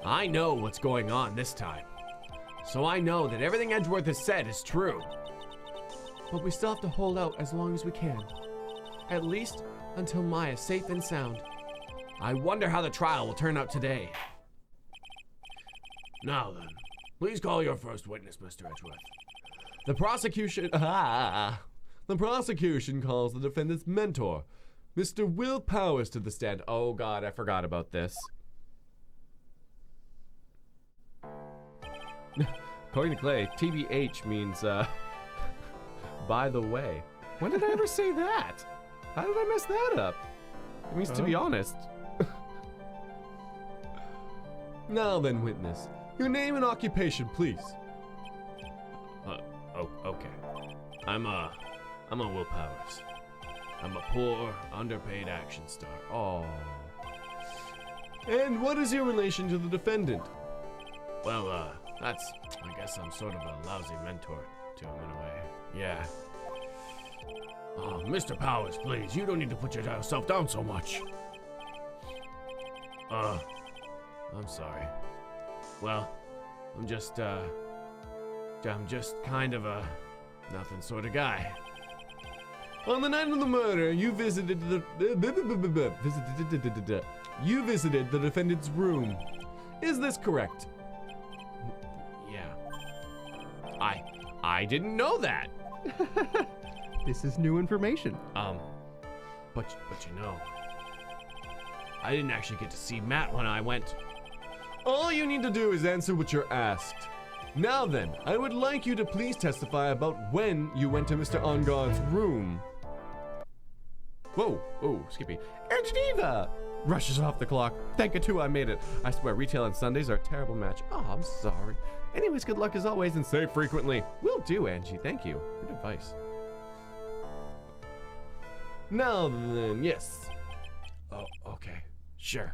Speaker 6: I know what's going on this time. So I know that everything Edgeworth has said is true.
Speaker 2: But we still have to hold out as long as we can. At least until Maya's safe and sound.
Speaker 6: I wonder how the trial will turn out today. Now then, please call your first witness, Mr. Edgeworth.
Speaker 2: The prosecution calls the defendant's mentor, Mr. Will Powers, to the stand. Oh god, I forgot about this. According to Clay, TBH means, by the way. When did I ever say that? How did I mess that up? It means to be honest. Now then, witness. Your name and occupation, please.
Speaker 6: Okay. I'm Will Powers. I'm a poor, underpaid action star.
Speaker 2: Oh. And what is your relation to the defendant?
Speaker 6: Well, I guess I'm sort of a lousy mentor to him in a way. Yeah. Oh, Mr. Powers, please, you don't need to put yourself down so much. I'm sorry. Well, I'm just kind of a nothing sort of guy.
Speaker 2: On the night of the murder, you visited the defendant's room. Is this correct?
Speaker 6: Yeah. I didn't know that.
Speaker 1: This is new information.
Speaker 6: But you know, I didn't actually get to see Matt when I went.
Speaker 2: All you need to do is answer what you're asked. Now then, I would like you to please testify about when you went to Mr. On Guard's room. Whoa, Skippy. Angeliva! Rushes off the clock. Thank you too, I made it. I swear, retail and Sundays are a terrible match. Oh, I'm sorry. Anyways, good luck as always and save frequently. Will do, Angie. Thank you. Good advice. Now then, yes.
Speaker 6: Oh, okay. Sure.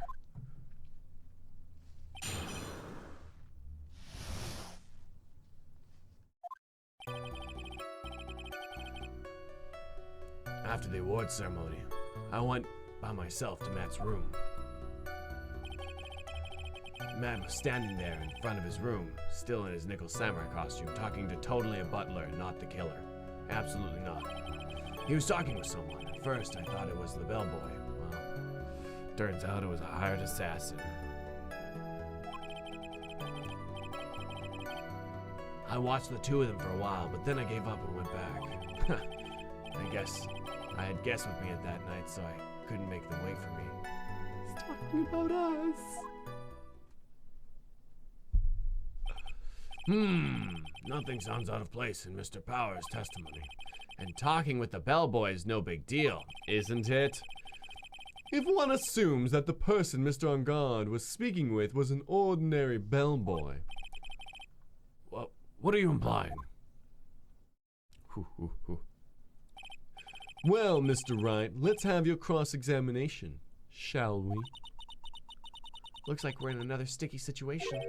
Speaker 6: After the awards ceremony, I went by myself to Matt's room. Matt was standing there in front of his room, still in his Nickel Samurai costume, talking to totally a butler, not the killer. Absolutely not. He was talking with someone. At first, I thought it was the bellboy. Well, turns out it was a hired assassin. I watched the two of them for a while, but then I gave up and went back. I guess I had guests with me at that night, so I couldn't make them wait for me.
Speaker 2: He's talking about us.
Speaker 6: Nothing sounds out of place in Mr. Powers' testimony. And talking with the bellboy is no big deal, isn't it?
Speaker 2: If one assumes that the person Mr. On Guard was speaking with was an ordinary bellboy.
Speaker 6: Well, what are you implying?
Speaker 2: Well, Mr. Wright, let's have your cross-examination, shall we?
Speaker 1: Looks like we're in another sticky situation.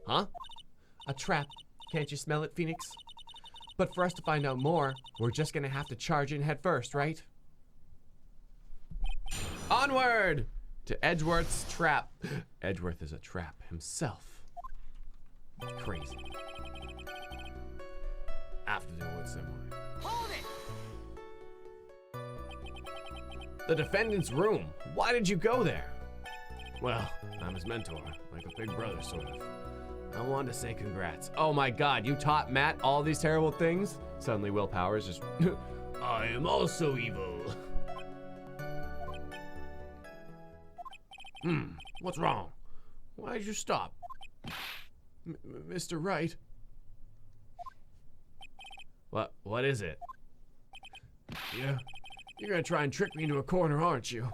Speaker 6: Huh?
Speaker 1: A trap. Can't you smell it, Phoenix? But for us to find out more, we're just gonna have to charge in head first, right? Onward! To Edgeworth's trap.
Speaker 2: Edgeworth is a trap himself.
Speaker 6: Crazy. After the awards ceremony.
Speaker 5: Hold it!
Speaker 6: The defendant's room. Why did you go there? Well, I'm his mentor, like a big brother, sort of. I wanted to say congrats. Oh my god, you taught Matt all these terrible things? Suddenly Will Powers just, I am also evil. What's wrong? Why did you stop? Mr. Wright? What is it? Yeah, you're gonna try and trick me into a corner, aren't you?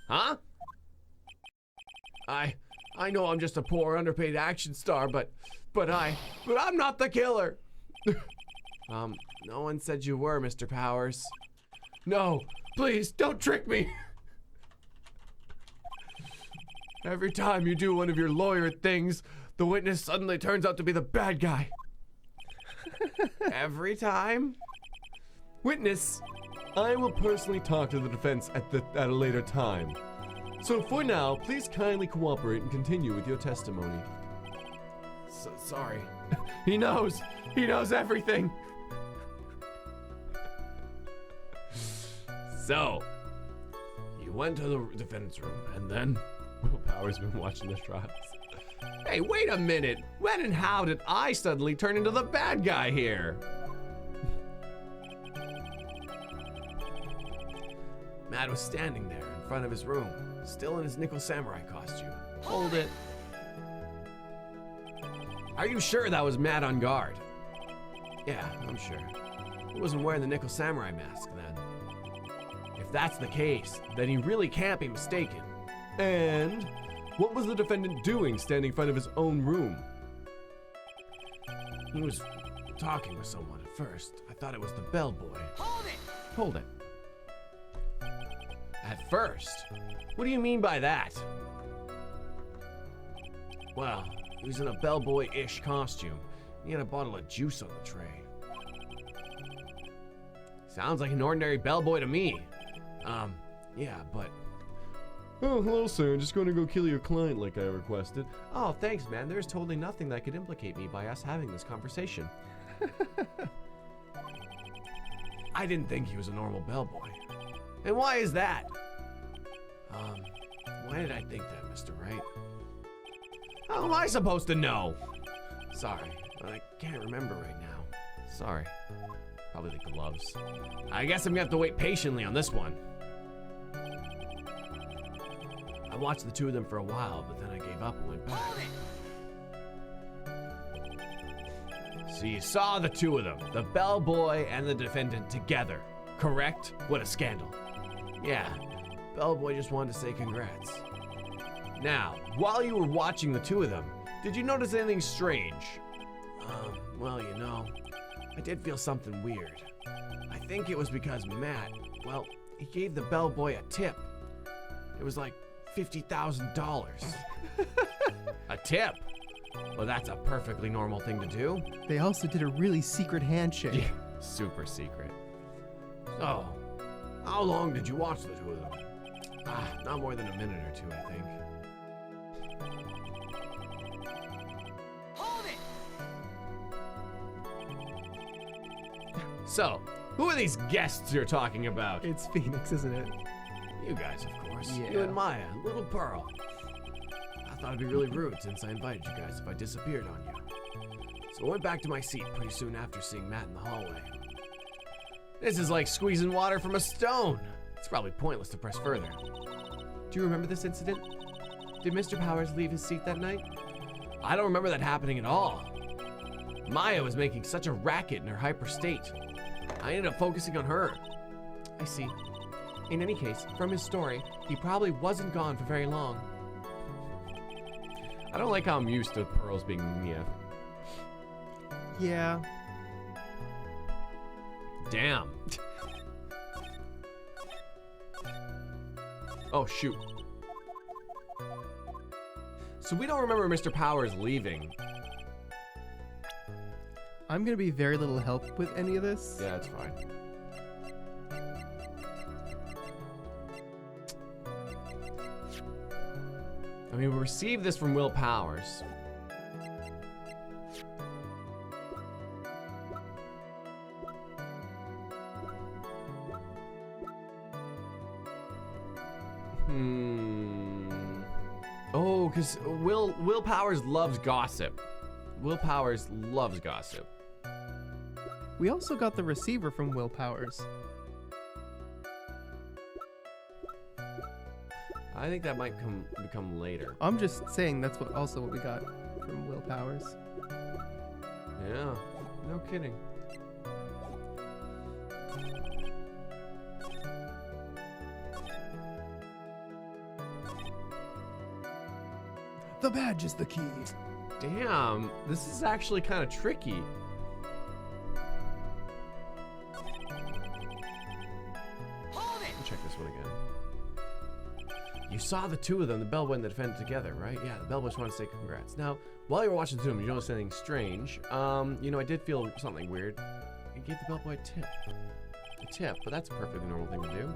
Speaker 6: Huh? I know I'm just a poor, underpaid action star, but I'm not the killer. No one said you were, Mr. Powers. No, please, don't trick me. Every time you do one of your lawyer things, the witness suddenly turns out to be the bad guy. Every time? Witness, I will personally talk to the defense at a later time. So for now, please kindly cooperate and continue with your testimony. Sorry. He knows everything. So, you went to the defendant's room, and then Will Powers been watching the trials. Hey, wait a minute. When and how did I suddenly turn into the bad guy here? Matt was standing there in front of his room, still in his nickel samurai costume. Hold it. Are you sure that was Matt on guard? Yeah, I'm sure. He wasn't wearing the nickel samurai mask then. If that's the case, then he really can't be mistaken. And what was the defendant doing standing in front of his own room? He was talking with someone at first. I thought it was the bellboy. Hold it! Hold it. At first? What do you mean by that? Well, he was in a bellboy-ish costume. He had a bottle of juice on the tray. Sounds like an ordinary bellboy to me. Yeah, but... Oh, hello, sir. I'm just going to go kill your client like I requested. Oh, thanks, man. There's totally nothing that could implicate me by us having this conversation. I didn't think he was a normal bellboy. And why is that? Why did I think that, Mr. Wright? How am I supposed to know? Sorry, but I can't remember right now. Sorry. Probably the gloves. I guess I'm gonna have to wait patiently on this one. I watched the two of them for a while, but then I gave up and went back. So you saw the two of them, the bellboy and the defendant together, correct? What a scandal. Yeah, bellboy just wanted to say congrats. Now, while you were watching the two of them, did you notice anything strange? Well, you know, I did feel something weird. I think it was because Matt, well, he gave the bellboy a tip. It was like $50,000. A tip? Well, that's a perfectly normal thing to do.
Speaker 1: They also did a really secret handshake.
Speaker 6: Yeah, super secret. So, how long did you watch the two of them? Not more than a minute or two, I think. Hold it! So, who are these guests you're talking about?
Speaker 1: It's Phoenix, isn't it?
Speaker 6: You guys, of course.
Speaker 1: Yeah.
Speaker 6: You and Maya, Little Pearl. I thought it'd be really rude since I invited you guys if I disappeared on you. So I went back to my seat pretty soon after seeing Matt in the hallway. This is like squeezing water from a stone. It's probably pointless to press further. Do you remember this incident? Did Mr. Powers leave his seat that night? I don't remember that happening at all. Maya was making such a racket in her hyper state. I ended up focusing on her. I see. In any case, from his story, he probably wasn't gone for very long. I don't like how I'm used to pearls being Mia.
Speaker 1: Yeah.
Speaker 6: Damn. Oh, shoot. So we don't remember Mr. Powers leaving.
Speaker 1: I'm gonna be very little help with any of this.
Speaker 6: Yeah, that's fine. I mean, we received this from Will Powers.
Speaker 2: Oh, because Will Powers loves gossip. Will Powers loves gossip.
Speaker 1: We also got the receiver from Will Powers.
Speaker 2: I think that might become later.
Speaker 1: I'm just saying that's what we got from Will Powers.
Speaker 2: Yeah, no kidding.
Speaker 3: The badge is the key.
Speaker 2: Damn, this is actually kind of tricky. Check this one again. You saw the two of them, the bellboy and the defendant together, right? Yeah, the bellboys want to say congrats. Now, while you were watching the two of them, you noticed anything strange. You know, I did feel something weird. You gave the bellboy a tip. A tip, but that's a perfectly normal thing to do.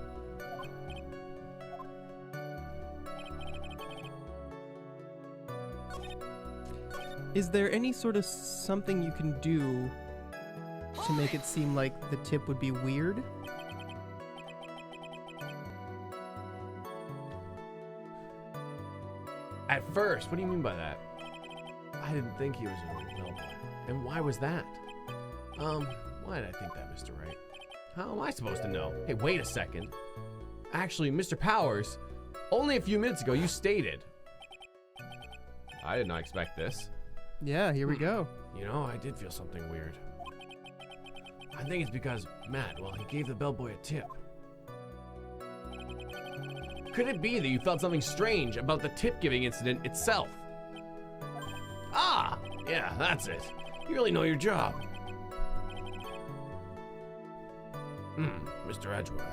Speaker 1: Is there any sort of something you can do to make it seem like the tip would be weird?
Speaker 2: At first, what do you mean by that? I didn't think he was a bellboy. And why was that? Why did I think that, Mr. Wright? How am I supposed to know? Hey, wait a second. Actually, Mr. Powers, only a few minutes ago you stated. I did not expect this.
Speaker 1: Yeah, here we go.
Speaker 2: You know, I did feel something weird. I think it's because Matt, well, he gave the bellboy a tip. Could it be that you felt something strange about the tip-giving incident itself? Ah, yeah, that's it. You really know your job. Mr. Edgeworth.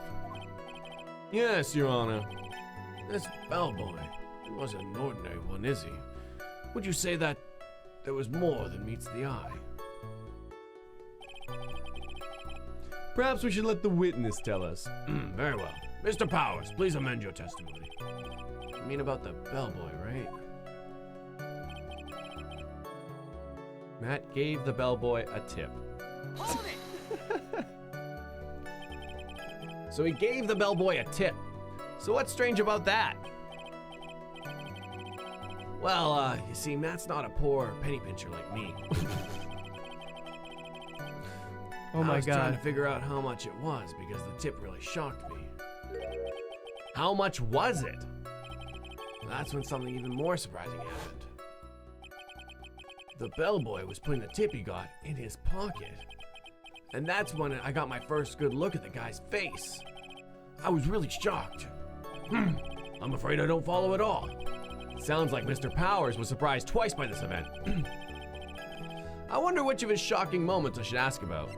Speaker 2: Yes, Your Honor. This bellboy, he wasn't an ordinary one, is he? Would you say that there was more than meets the eye? Perhaps we should let the witness tell us. Very well. Mr. Powers, please amend your testimony. You mean about the bellboy, right? Matt gave the bellboy a tip. Hold it! So he gave the bellboy a tip. So what's strange about that? Well, you see, Matt's not a poor penny pincher like me.
Speaker 1: Oh my
Speaker 2: I was
Speaker 1: god.
Speaker 2: trying to figure out how much it was because the tip really shocked me. How much was it? That's when something even more surprising happened. The bellboy was putting the tip he got in his pocket. And that's when I got my first good look at the guy's face. I was really shocked. I'm afraid I don't follow at all. It sounds like Mr. Powers was surprised twice by this event. I wonder which of his shocking moments I should ask about.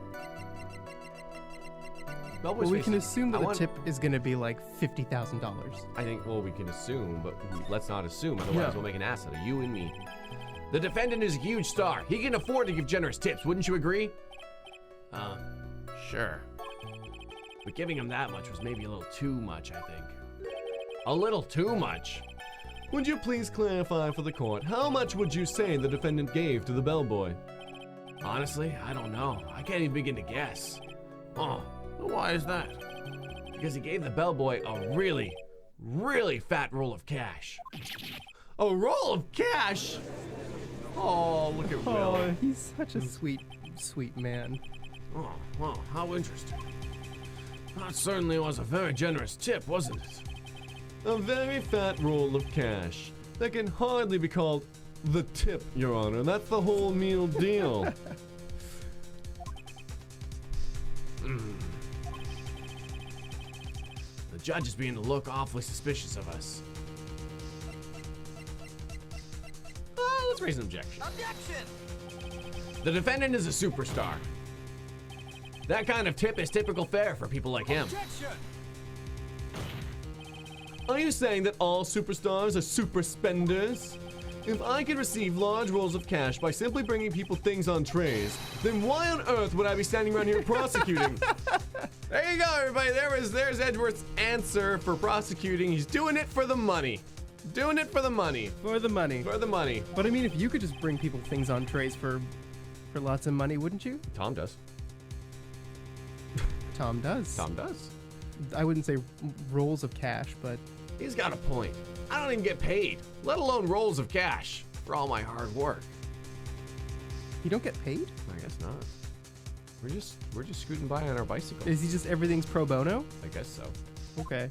Speaker 1: Well, we can assume that the tip is going to be like $50,000.
Speaker 2: I think, well, we can assume, but let's not assume. Otherwise, we'll make an ass out of you and me. The defendant is a huge star. He can afford to give generous tips, wouldn't you agree? Sure. But giving him that much was maybe a little too much, I think. A little too much. Would you please clarify for the court, how much would you say the defendant gave to the bellboy? Honestly, I don't know. I can't even begin to guess. Oh, why is that? Because he gave the bellboy a really, really fat roll of cash. A roll of cash? Oh, look at Will.
Speaker 1: Oh, he's such a sweet, sweet man.
Speaker 2: Oh, well, how interesting. That certainly was a very generous tip, wasn't it? A very fat roll of cash. That can hardly be called the tip, Your Honor. That's the whole meal deal. The judge is beginning to look awfully suspicious of us. Let's raise an objection. Objection! The defendant is a superstar. That kind of tip is typical fare for people like him. Objection! Are you saying that all superstars are super spenders? If I could receive large rolls of cash by simply bringing people things on trays, then why on earth would I be standing around here prosecuting? There you go, everybody. There's Edgeworth's answer for prosecuting. He's doing it for the money. Doing it for the money.
Speaker 1: For the money.
Speaker 2: For the money.
Speaker 1: But I mean, if you could just bring people things on trays for lots of money, wouldn't you?
Speaker 2: Tom does.
Speaker 1: Tom does.
Speaker 2: Tom does.
Speaker 1: I wouldn't say rolls of cash, but
Speaker 2: He's got a point. I don't even get paid, let alone rolls of cash for all my hard work.
Speaker 1: You don't get paid?
Speaker 2: I guess not. We're just scooting by on our bicycles.
Speaker 1: Is he just everything's pro bono?
Speaker 2: I guess so.
Speaker 1: Okay.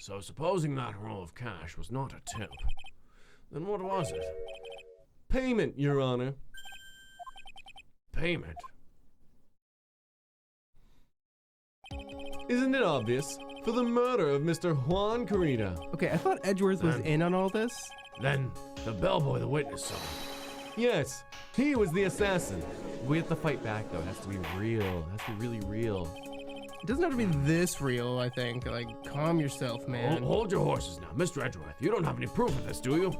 Speaker 6: So supposing that roll of cash was not a tip, then what was it?
Speaker 2: Payment, Your Honor.
Speaker 6: Payment?
Speaker 2: Isn't it obvious? For the murder of Mr. Juan Carita.
Speaker 1: Okay, I thought Edgeworth was in on all this.
Speaker 6: Then the bellboy the witness saw.
Speaker 2: Yes, he was the assassin. We have to fight back though. It has to be real. It has to be really real.
Speaker 1: It doesn't have to be this real, I think. Like, calm yourself, man.
Speaker 6: Hold your horses now, Mr. Edgeworth. You don't have any proof of this, do you?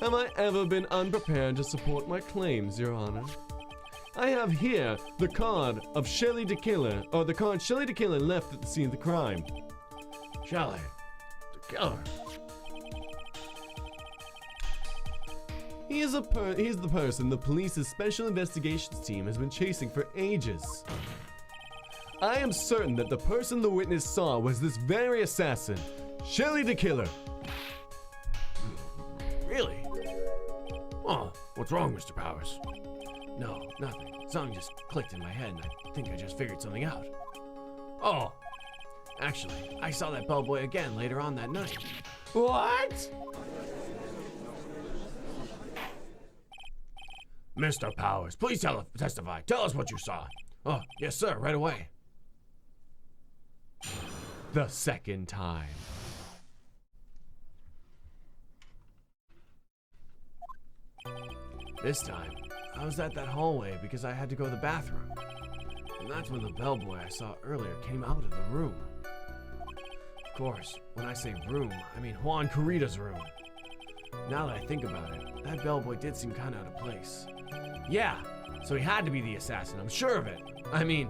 Speaker 2: Have I ever been unprepared to support my claims, Your Honor? I have here the card of Shelley the Killer, or the card Shelley the Killer left at the scene of the crime.
Speaker 6: Shelley, the killer.
Speaker 2: He is the person the police's special investigations team has been chasing for ages. I am certain that the person the witness saw was this very assassin, Shelley the Killer.
Speaker 6: Really? Oh, what's wrong, Mr. Powers? No, nothing. Something just clicked in my head and I think I just figured something out. Oh, actually, I saw that bellboy again later on that night.
Speaker 2: What?
Speaker 6: Mr. Powers, please testify. Tell us what you saw. Oh, yes, sir, right away.
Speaker 2: The second time.
Speaker 6: This time, I was at that hallway because I had to go to the bathroom. And that's when the bellboy I saw earlier came out of the room. Of course, when I say room, I mean Juan Carita's room. Now that I think about it, that bellboy did seem kind of out of place. Yeah, so he had to be the assassin, I'm sure of it. I mean,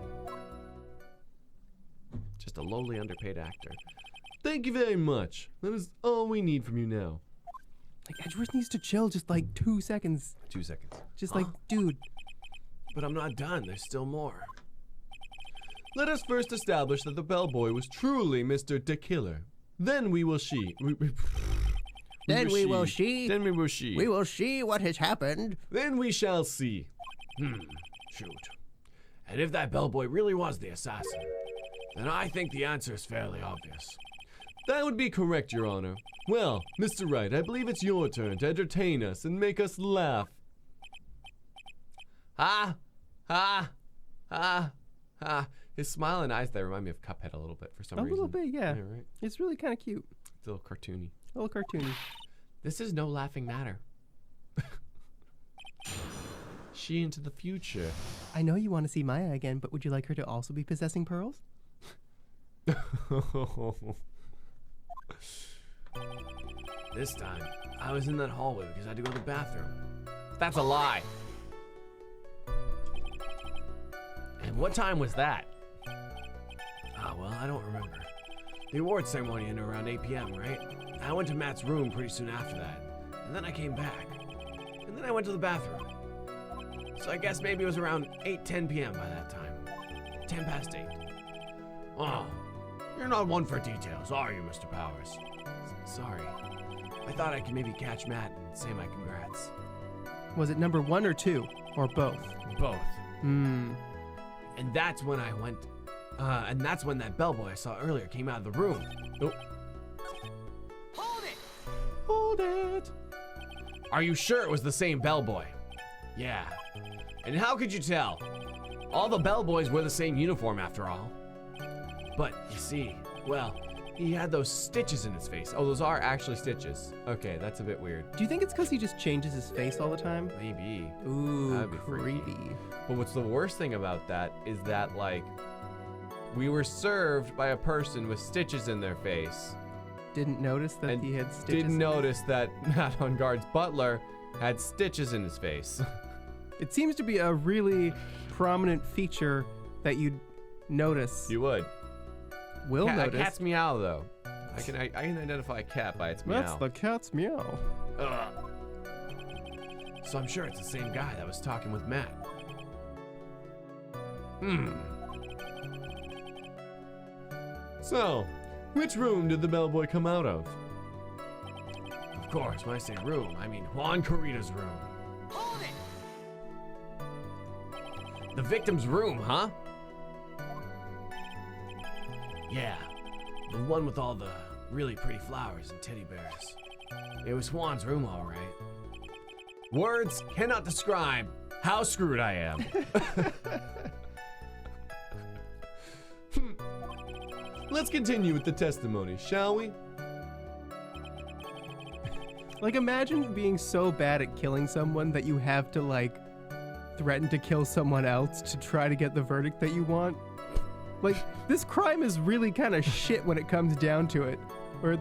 Speaker 2: Just a lowly underpaid actor. Thank you very much. That is all we need from you now.
Speaker 1: Like, Edgeworth needs to chill just like 2 seconds.
Speaker 2: 2 seconds.
Speaker 1: Just like, dude.
Speaker 6: but I'm not done, there's still more.
Speaker 2: Let us first establish that the bellboy was truly Mr. De Killer. Then we will see.
Speaker 3: Then we will see.
Speaker 2: Then we will see.
Speaker 3: We will see what has happened.
Speaker 2: Then we shall see.
Speaker 6: Shoot. And if that bellboy really was the assassin, then I think the answer is fairly obvious.
Speaker 2: That would be correct, Your Honor. Well, Mr. Wright, I believe it's your turn to entertain us and make us laugh. Ha! Ha! Ha! Ha! His smiling eyes there remind me of Cuphead a little bit for some
Speaker 1: A
Speaker 2: reason.
Speaker 1: little bit, yeah.
Speaker 2: Right?
Speaker 1: It's really kind of cute.
Speaker 2: It's a little cartoony.
Speaker 1: A little cartoony.
Speaker 2: This is no laughing matter. She into the future.
Speaker 1: I know you want to see Maya again, but would you like her to also be possessing pearls?
Speaker 6: This time, I was in that hallway because I had to go to the bathroom.
Speaker 2: That's a lie.
Speaker 6: And what time was that? Ah, well, I don't remember. The award ceremony ended around 8 p.m., right? I went to Matt's room pretty soon after that. And then I came back. And then I went to the bathroom. So I guess maybe it was around 8:10 p.m. by that time. 10 past 8. Oh, you're not one for details, are you, Mr. Powers? Sorry. I thought I could maybe catch Matt and say my congrats.
Speaker 1: Was it number 1 or 2? Or both?
Speaker 6: Both.
Speaker 1: Hmm.
Speaker 6: And that's when I went, and that's when that bellboy I saw earlier came out of the room. Oh.
Speaker 2: Hold it.
Speaker 6: Are you sure it was the same bellboy? Yeah. And how could you tell? All the bellboys wear the same uniform after all. But you see, well, he had those stitches in his face.
Speaker 2: Oh, those are actually stitches. Okay, that's a bit weird.
Speaker 1: Do you think it's because he just changes his face all the time?
Speaker 2: Maybe.
Speaker 1: Ooh,
Speaker 2: That'd be freaky.
Speaker 1: creepy.
Speaker 2: But what's the worst thing about that is that, like, we were served by a person with stitches in their face.
Speaker 1: Didn't notice that
Speaker 2: And
Speaker 1: he had stitches.
Speaker 2: Didn't
Speaker 1: in
Speaker 2: notice that Matt on Guard's butler had stitches in his face.
Speaker 1: It seems to be a really prominent feature that you'd notice.
Speaker 2: You would.
Speaker 1: Will
Speaker 2: A
Speaker 1: notice.
Speaker 2: cat's meow, though. I can identify a cat by its meow.
Speaker 1: That's the cat's meow.
Speaker 6: Ugh. So I'm sure it's the same guy that was talking with Matt.
Speaker 2: So, Which room did the bellboy come out of?
Speaker 6: Of course, when I say room, I mean Juan Corrida's room.
Speaker 5: Hold it!
Speaker 6: The victim's room, huh? Yeah, the one with all the really pretty flowers and teddy bears. It was Juan's room, all right. Words cannot describe how screwed I am.
Speaker 2: Let's continue with the testimony, shall we?
Speaker 1: Like, imagine being so bad at killing someone that you have to, like, threaten to kill someone else to try to get the verdict that you want. Like, this crime is really kind of shit when it comes down to it. Where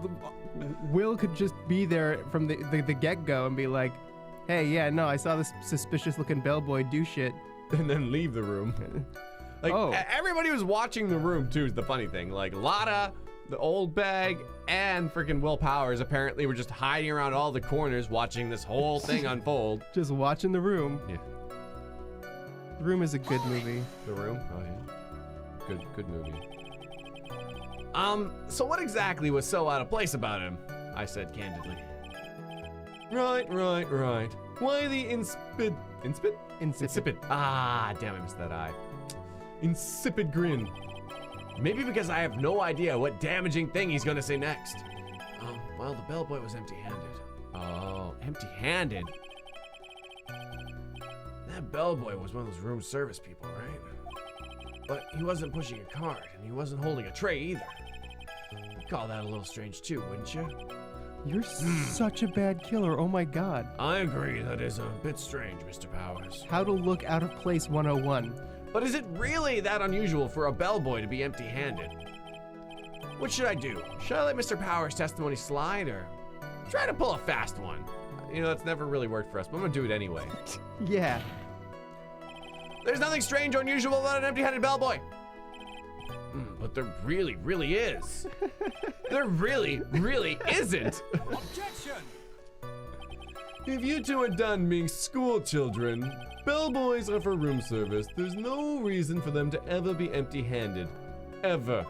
Speaker 1: Will could just be there from the get-go and be like, hey, yeah, no, I saw this suspicious-looking bellboy do shit.
Speaker 2: And then leave the room. Like, everybody was watching the room, too, is the funny thing. Like, Lotta, the old bag, and freaking Will Powers apparently were just hiding around all the corners watching this whole thing unfold.
Speaker 1: Just watching The Room.
Speaker 2: Yeah.
Speaker 1: The Room is a good movie.
Speaker 2: The Room? Oh, yeah. Good movie.
Speaker 6: So what exactly was so out of place about him? I said candidly.
Speaker 2: Right. Why the insipid.
Speaker 6: Ah, damn, I missed that I.
Speaker 2: Insipid grin.
Speaker 6: Maybe because I have no idea what damaging thing he's gonna say next. Well, the bellboy was empty-handed.
Speaker 2: Oh.
Speaker 6: Empty-handed? That bellboy was one of those room service people, right? But he wasn't pushing a cart, and he wasn't holding a tray either. You'd call that a little strange too, wouldn't you?
Speaker 1: You're such a bad killer, oh my god.
Speaker 6: I agree, that is a bit strange, Mr. Powers.
Speaker 1: How to look out of place 101.
Speaker 6: But is it really that unusual for a bellboy to be empty-handed? What should I do? Should I let Mr. Powers' testimony slide, or try to pull a fast one?
Speaker 2: You know, that's never really worked for us, but I'm gonna do it anyway.
Speaker 1: Yeah.
Speaker 6: There's nothing strange or unusual about an empty-handed bellboy. But there really, really is. There really, really isn't.
Speaker 5: Objection!
Speaker 2: If you two are done being school children, bellboys are for room service. There's no reason for them to ever be empty-handed. Ever.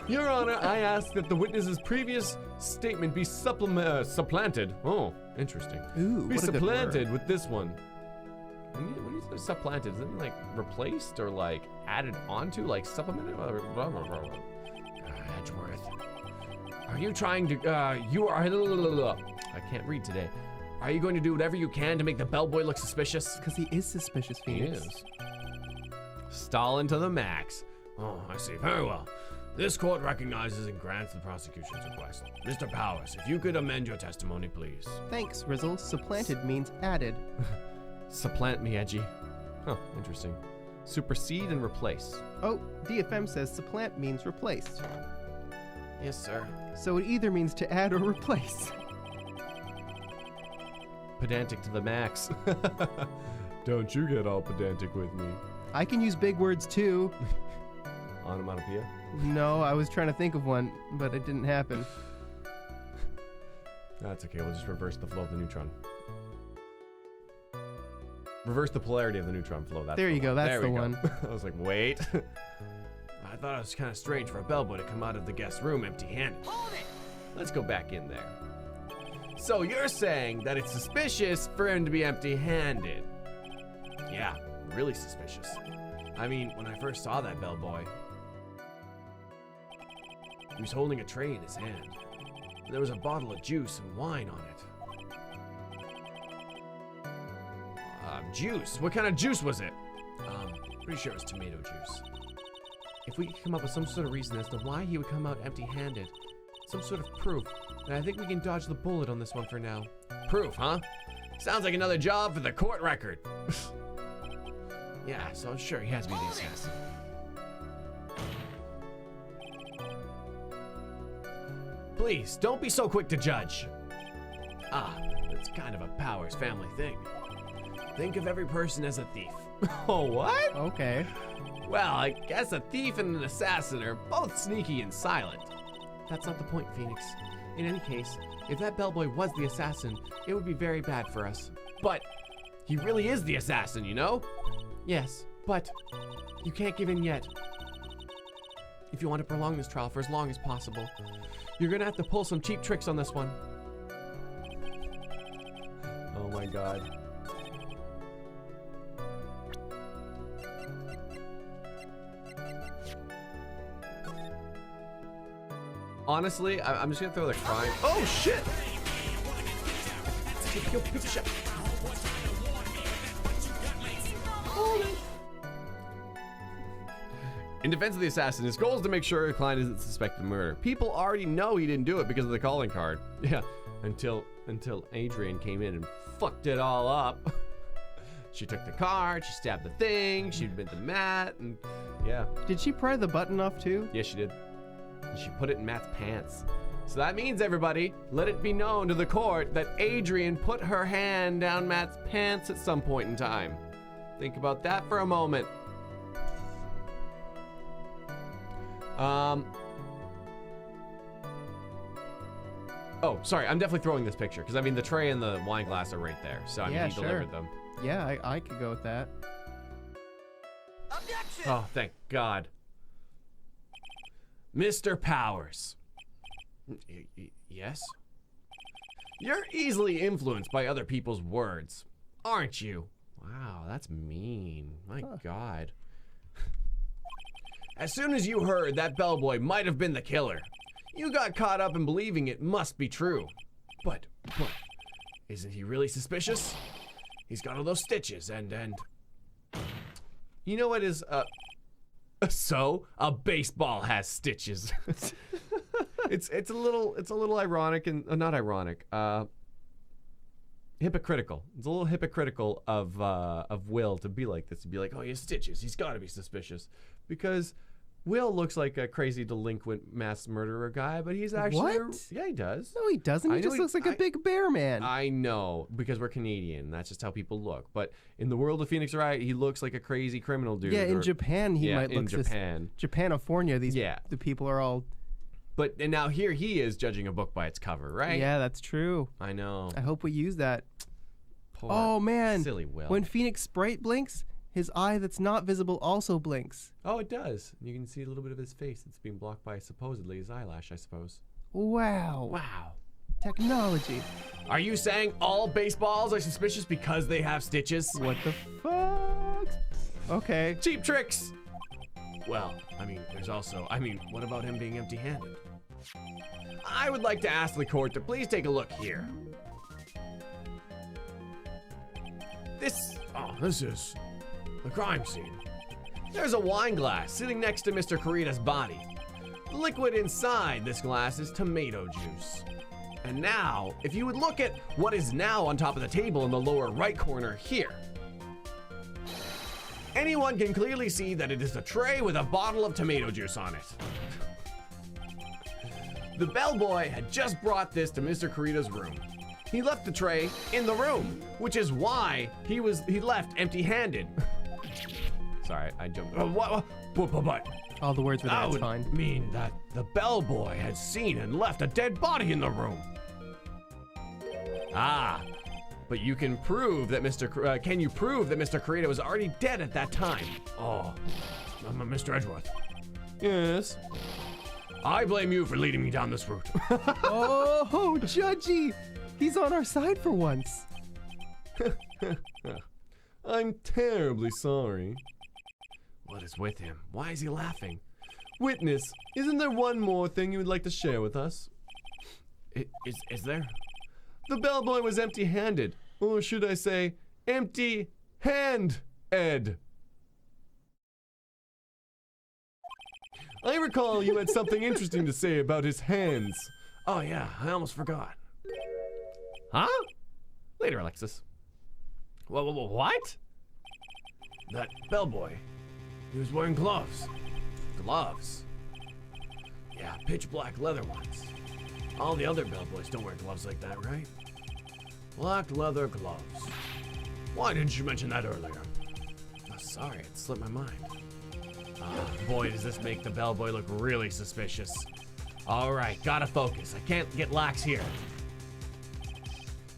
Speaker 2: Your Honor, I ask that the witness's previous statement be supplanted. Oh, interesting.
Speaker 1: Ooh,
Speaker 2: Be
Speaker 1: what a good
Speaker 2: supplanted
Speaker 1: word.
Speaker 2: with this one. When you say supplanted, does that mean like replaced or like added onto, like supplemented?
Speaker 6: Edgeworth. Are you trying to, I can't read today. Are you going to do whatever you can to make the bellboy look suspicious?
Speaker 1: Because he is suspicious,
Speaker 2: He
Speaker 1: Phoenix.
Speaker 2: is. Stalin to the max.
Speaker 6: Oh, I see. Very well. This court recognizes and grants the prosecution's request. Mr. Powers, if you could amend your testimony, please.
Speaker 1: Thanks, Rizzle. Supplanted means added.
Speaker 2: Supplant me, Edgy. Huh, interesting. Supersede and replace.
Speaker 1: Oh, DFM says supplant means replaced.
Speaker 6: Yes, sir.
Speaker 1: So it either means to add or replace.
Speaker 2: Pedantic to the max. Don't you get all pedantic with me.
Speaker 1: I can use big words too.
Speaker 2: Onomatopoeia?
Speaker 1: No, I was trying to think of one, but it didn't happen.
Speaker 2: That's okay, we'll just reverse the flow of the neutron. Reverse the polarity of the neutron flow. That's
Speaker 1: There
Speaker 2: the
Speaker 1: you go,
Speaker 2: one.
Speaker 1: that's
Speaker 2: There
Speaker 1: the
Speaker 2: we go.
Speaker 1: one.
Speaker 2: I was like, wait.
Speaker 6: I thought it was kind of strange for a bellboy to come out of the guest room empty-handed.
Speaker 5: Hold it!
Speaker 2: Let's go back in there.
Speaker 6: So you're saying that it's suspicious for him to be empty-handed? Yeah, really suspicious. I mean, when I first saw that bellboy, he was holding a tray in his hand. And there was a bottle of juice and wine on it. Juice? What kind of juice was it? Pretty sure it was tomato juice.
Speaker 2: If we could come up with some sort of reason as to why he would come out empty-handed, some sort of proof, then I think we can dodge the bullet on this one for now.
Speaker 6: Proof, huh? Sounds like another job for the court record. Yeah, so sure, he has to be the assassin. Please, don't be so quick to judge. It's kind of a Powers family thing. Think of every person as a thief.
Speaker 2: Oh, what?
Speaker 1: Okay.
Speaker 6: Well, I guess a thief and an assassin are both sneaky and silent.
Speaker 2: That's not the point, Phoenix. In any case, if that bellboy was the assassin, it would be very bad for us.
Speaker 6: But he really is the assassin, you know?
Speaker 2: Yes, but you can't give in yet. if you want to prolong this trial for as long as possible, you're gonna have to pull some cheap tricks on this one. Oh my god. Honestly, I'm just gonna throw the crime. Oh shit! Yo, piece of shit. In defense of the assassin, his goal is to make sure the client isn't suspected of murder. People already know he didn't do it because of the calling card. Yeah, until Adrienne came in and fucked it all up. She took the card, she stabbed the thing, she bit the mat, and yeah.
Speaker 1: Did she pry the button off too?
Speaker 2: Yes, she did. And she put it in Matt's pants. So that means, everybody, let it be known to the court that Adrienne put her hand down Matt's pants at some point in time. Think about that for a moment. Oh, sorry, I'm definitely throwing this picture, because I mean, the tray and the wine glass are right there, so I mean,
Speaker 1: Yeah,
Speaker 2: he
Speaker 1: sure.
Speaker 2: delivered them.
Speaker 1: Yeah, I could go with that.
Speaker 5: Objection!
Speaker 2: Oh, thank God. Mr. Powers. Yes? You're easily influenced by other people's words, aren't you? Wow, that's mean. My God. As soon as you heard that bellboy might have been the killer, you got caught up in believing it must be true. But, isn't he really suspicious? He's got all those stitches and... You know what is, so a baseball has stitches. it's a little ironic and not ironic. Hypocritical. It's a little hypocritical of Will to be like this, to be like, oh, he has stitches. He's got to be suspicious, because Will looks like a crazy delinquent mass murderer guy, but he's actually
Speaker 1: What?
Speaker 2: Yeah, he does.
Speaker 1: No, he doesn't.
Speaker 2: I
Speaker 1: He
Speaker 2: know
Speaker 1: just looks like a big bear man.
Speaker 2: I know, because we're Canadian. That's just how people look. But in the world of Phoenix Wright, he looks like a crazy criminal dude.
Speaker 1: Yeah, in Japan he might look
Speaker 2: in Japan.
Speaker 1: Japanifornia, the people are all.
Speaker 2: But and now here he is judging a book by its cover, right?
Speaker 1: Yeah, that's true.
Speaker 2: I know.
Speaker 1: I hope we use that.
Speaker 2: Poor
Speaker 1: Oh man,
Speaker 2: silly Will.
Speaker 1: when Phoenix Sprite blinks, his eye that's not visible also blinks.
Speaker 2: Oh, it does. You can see a little bit of his face that's being blocked by supposedly his eyelash, I suppose.
Speaker 1: Wow.
Speaker 2: Wow.
Speaker 1: Technology.
Speaker 2: Are you saying all baseballs are suspicious because they have stitches?
Speaker 1: What the fuck? Okay.
Speaker 2: Cheap tricks! Well, I mean, what about him being empty-handed? I would like to ask the court to please take a look here. This is the crime scene. There's a wine glass sitting next to Mr. Corrida's body. The liquid inside this glass is tomato juice. And now, if you would look at what is now on top of the table in the lower right corner here, anyone can clearly see that it is a tray with a bottle of tomato juice on it. The bellboy had just brought this to Mr. Corrida's room. He left the tray in the room, which is why he left empty-handed. Sorry, I jumped. What?
Speaker 1: All the words were there,
Speaker 2: That
Speaker 1: it's
Speaker 2: would
Speaker 1: fine.
Speaker 2: mean that the bellboy had seen and left a dead body in the room. Ah, but you can prove that can you prove that Mr. Corrida was already dead at that time? Oh, Mr. Edgeworth. Yes. I blame you for leading me down this route.
Speaker 1: Oh, Judgy! He's on our side for once.
Speaker 2: I'm terribly sorry. What is with him? Why is he laughing? Witness, isn't there one more thing you would like to share with us? Is there? The bellboy was empty-handed, or should I say, empty-hand-ed. I recall you had something interesting to say about his hands. Oh yeah, I almost forgot. Huh? Later, Alexis. What? That bellboy. He was wearing gloves. Gloves? Yeah, pitch black leather ones. All the other bellboys don't wear gloves like that, right? Black leather gloves. Why didn't you mention that earlier? Oh, sorry, it slipped my mind. Boy, does this make the bellboy look really suspicious. All right, gotta focus. I can't get lax here.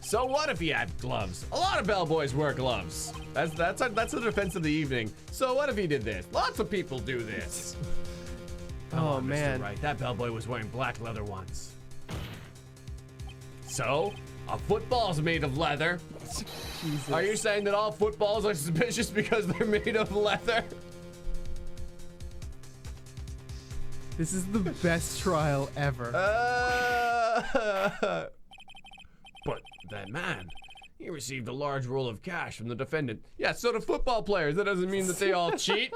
Speaker 2: So what if he had gloves? A lot of bellboys wear gloves. That's the defense of the evening. So what if he did this? Lots of people do this.
Speaker 6: Come
Speaker 1: Oh,
Speaker 6: on,
Speaker 1: man.
Speaker 6: Mr. Wright. That bellboy was wearing black leather once. So, a football's made of leather.
Speaker 1: Jesus.
Speaker 6: Are you saying that all footballs are suspicious because they're made of leather?
Speaker 1: This is the best trial ever.
Speaker 6: But that man, he received a large roll of cash from the defendant. Yeah, so do football players. That doesn't mean that they all cheat.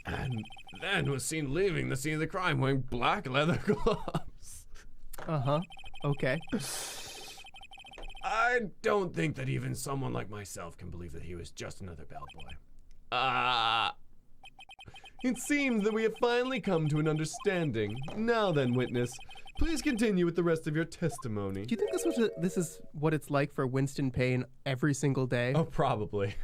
Speaker 6: And then was seen leaving the scene of the crime wearing black leather gloves.
Speaker 1: Uh-huh. Okay.
Speaker 6: I don't think that even someone like myself can believe that he was just another bellboy.
Speaker 2: It seems that we have finally come to an understanding. Now then, witness, please continue with the rest of your testimony.
Speaker 1: Do you think this is what it's like for Winston Payne every single day?
Speaker 2: Oh, probably.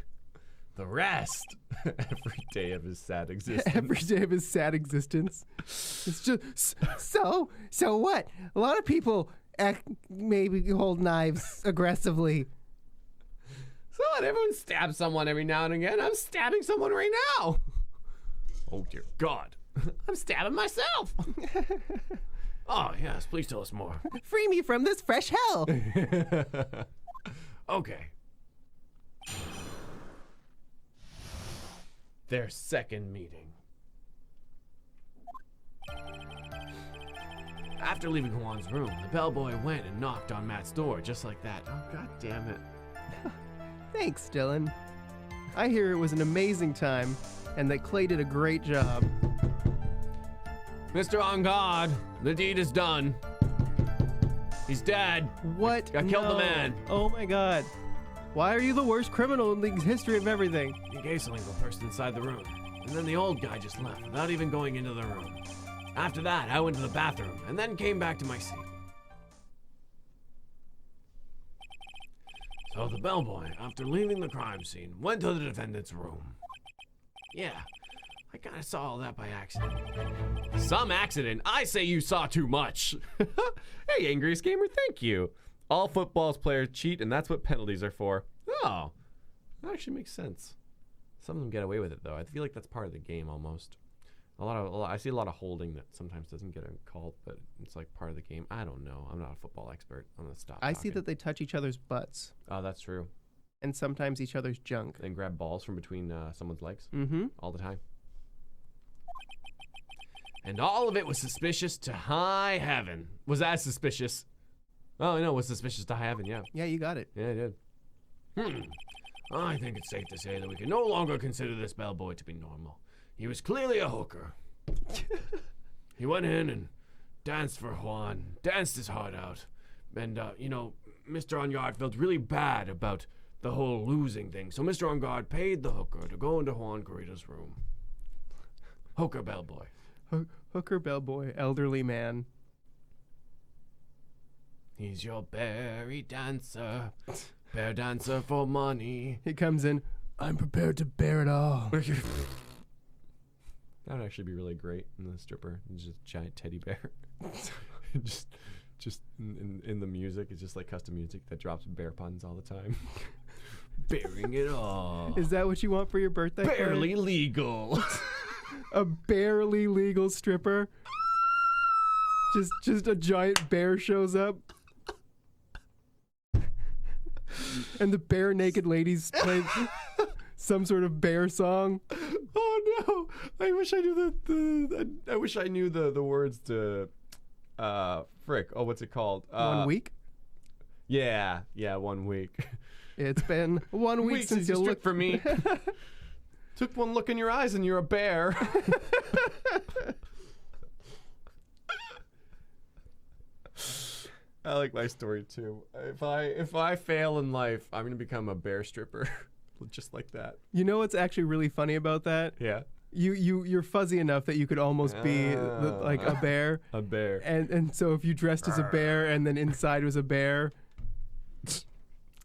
Speaker 2: The rest. Every day of his sad existence.
Speaker 1: Every day of his sad existence. It's just
Speaker 4: So what? A lot of people maybe hold knives aggressively.
Speaker 2: So what? Everyone stabs someone every now and again. I'm stabbing someone right now.
Speaker 6: Oh dear God.
Speaker 2: I'm stabbing myself.
Speaker 6: Oh yes, please tell us more.
Speaker 4: Free me from this fresh hell.
Speaker 6: Okay.
Speaker 2: Their second meeting.
Speaker 6: After leaving Juan's room, the bellboy went and knocked on Matt's door just like that.
Speaker 2: Oh, God damn it.
Speaker 1: Thanks, Dylan. I hear it was an amazing time, and that Clay did a great job.
Speaker 6: Mr. On God, the deed is done. He's dead.
Speaker 1: What?
Speaker 6: I killed the
Speaker 1: No.
Speaker 6: man.
Speaker 1: Oh my God. Why are you the worst criminal in the history of everything?
Speaker 6: He gave something to the person inside the room, and then the old guy just left without even going into the room. After that, I went to the bathroom and then came back to my seat. So the bellboy, after leaving the crime scene, went to the defendant's room. Yeah, I kind of saw all that by accident.
Speaker 2: Some accident. I say you saw too much. Hey, Angriest Gamer, thank you. All football players cheat, and that's what penalties are for. Oh, that actually makes sense. Some of them get away with it, though. I feel like that's part of the game almost. I see a lot of holding that sometimes doesn't get called, but it's like part of the game. I don't know. I'm not a football expert. I'm gonna stop.
Speaker 1: I see that they touch each other's butts,
Speaker 2: Oh, that's true.
Speaker 1: and sometimes each other's junk.
Speaker 2: And grab balls from between someone's legs
Speaker 1: Mm-hmm.
Speaker 2: all the time.
Speaker 6: And all of it was suspicious to high heaven.
Speaker 2: Was that suspicious? Oh, no, it was suspicious to high heaven, yeah.
Speaker 1: Yeah, you got it.
Speaker 2: Yeah, I did.
Speaker 6: I think it's safe to say that we can no longer consider this bellboy to be normal. He was clearly a hooker. He went in and danced for Juan, danced his heart out. And, Mr. Onyard felt really bad about the whole losing thing. So Mr. Onyard paid the hooker to go into Juan Garrida's room. Hooker bellboy.
Speaker 1: Hooker bellboy, elderly man.
Speaker 6: He's your berry dancer, bear dancer for money.
Speaker 1: He comes in.
Speaker 3: I'm prepared to bear it all.
Speaker 2: That would actually be really great in the stripper. It's just a giant teddy bear. just in the music, it's just like custom music that drops bear puns all the time.
Speaker 6: Bearing it all.
Speaker 1: Is that what you want for your birthday? Claire?
Speaker 2: Barely legal.
Speaker 1: A barely legal stripper. Just a giant bear shows up. And the bare naked ladies play some sort of bear song.
Speaker 2: Oh no! I wish I knew I wish I knew the words to frick. Oh, what's it called?
Speaker 1: 1 week?
Speaker 2: Yeah, 1 week.
Speaker 1: It's been 1 week since you looked
Speaker 2: for me. Took one look in your eyes and you're a bear. I like my story too. If I fail in life, I'm gonna become a bear stripper, just like that.
Speaker 1: You know what's actually really funny about that?
Speaker 2: Yeah.
Speaker 1: You're fuzzy enough that you could almost be like a bear.
Speaker 2: A bear.
Speaker 1: And so if you dressed as a bear and then inside was a bear,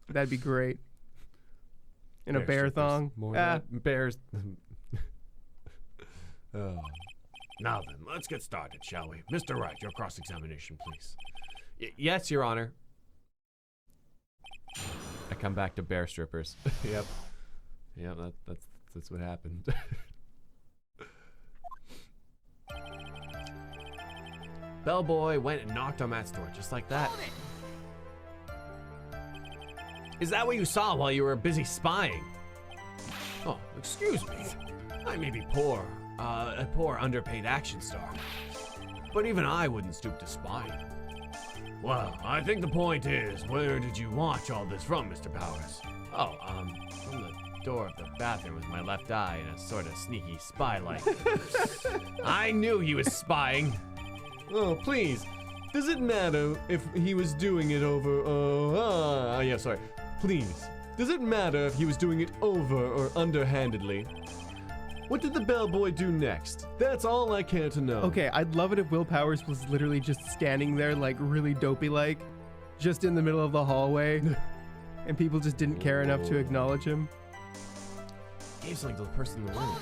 Speaker 1: that'd be great. In a bear
Speaker 2: strippers.
Speaker 1: thong.
Speaker 2: More bears.
Speaker 6: Oh. Now then, let's get started, shall we? Mr. Wright, your cross-examination, please.
Speaker 2: Yes, Your Honor. I come back to bear strippers. Yep. Yeah, that's that's what happened.
Speaker 6: Bellboy went and knocked on Matt's door just like that. Is that what you saw while you were busy spying? Oh, excuse me. I may be poor, a poor underpaid action star, but even I wouldn't stoop to spying. Well, I think the point is, where did you watch all this from, Mr. Powers? Oh, from the door of the bathroom with my left eye in a sort of sneaky spy-like. I knew he was spying.
Speaker 2: Oh, please. Does it matter if he was doing it over, yeah, sorry. Please. Does it matter if he was doing it over or underhandedly? What did the bellboy do next? That's all I care to know.
Speaker 1: Okay, I'd love it if Will Powers was literally just standing there, like, really dopey-like, just in the middle of the hallway, and people just didn't care enough to acknowledge him.
Speaker 6: Gave something to the person in the room.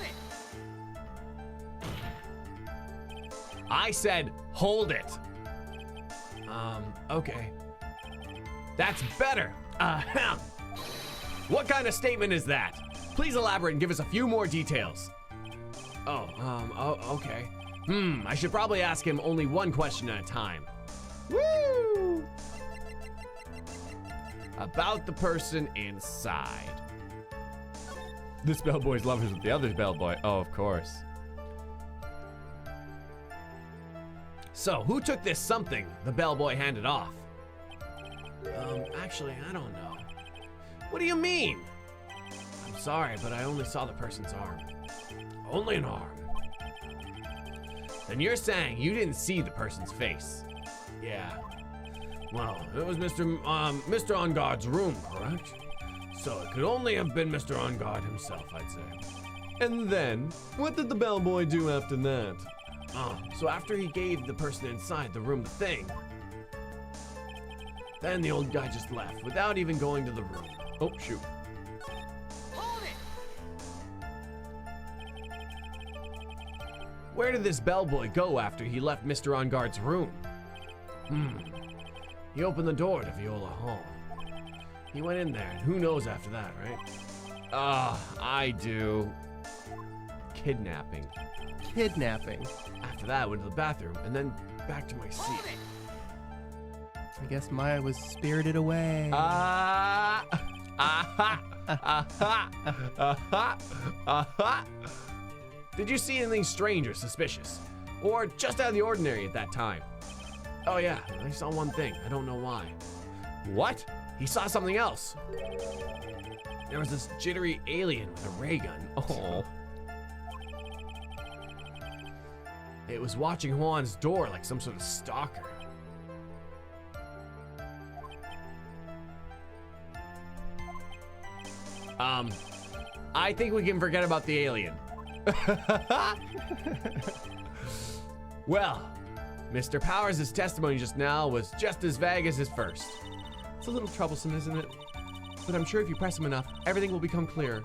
Speaker 6: I said, hold it. Okay. That's better. Ahem. What kind of statement is that? Please elaborate and give us a few more details. Okay. I should probably ask him only one question at a time. Woo! About the person inside.
Speaker 2: This bellboy's lovers with the other bellboy. Oh, of course.
Speaker 6: So, who took this something the bellboy handed off? Actually, I don't know. What do you mean? I'm sorry, but I only saw the person's arm. Only an arm. Then you're saying you didn't see the person's face? Yeah. Well, it was Mr. On Guard's room, correct? So it could only have been Mr. On Guard himself, I'd say.
Speaker 2: And then, what did the bellboy do after that?
Speaker 6: So after he gave the person inside the room the thing, then the old guy just left without even going to the room.
Speaker 2: Oh, shoot.
Speaker 6: Where did this bellboy go after he left Mr. On Guard's room? He opened the door to Viola Hall. He went in there, and who knows after that, right? I do. Kidnapping.
Speaker 1: Kidnapping.
Speaker 6: After that, I went to the bathroom, and then back to my seat.
Speaker 1: I guess Maya was spirited away.
Speaker 6: Did you see anything strange or suspicious? Or just out of the ordinary at that time? Oh yeah, I saw one thing. I don't know why. What? He saw something else. There was this jittery alien with a ray gun. Oh. It was watching Juan's door like some sort of stalker. I think we can forget about the alien. Well, Mr. Powers' testimony just now was just as vague as his first.
Speaker 2: It's a little troublesome, isn't it?
Speaker 6: But I'm sure if you press him enough, everything will become clear.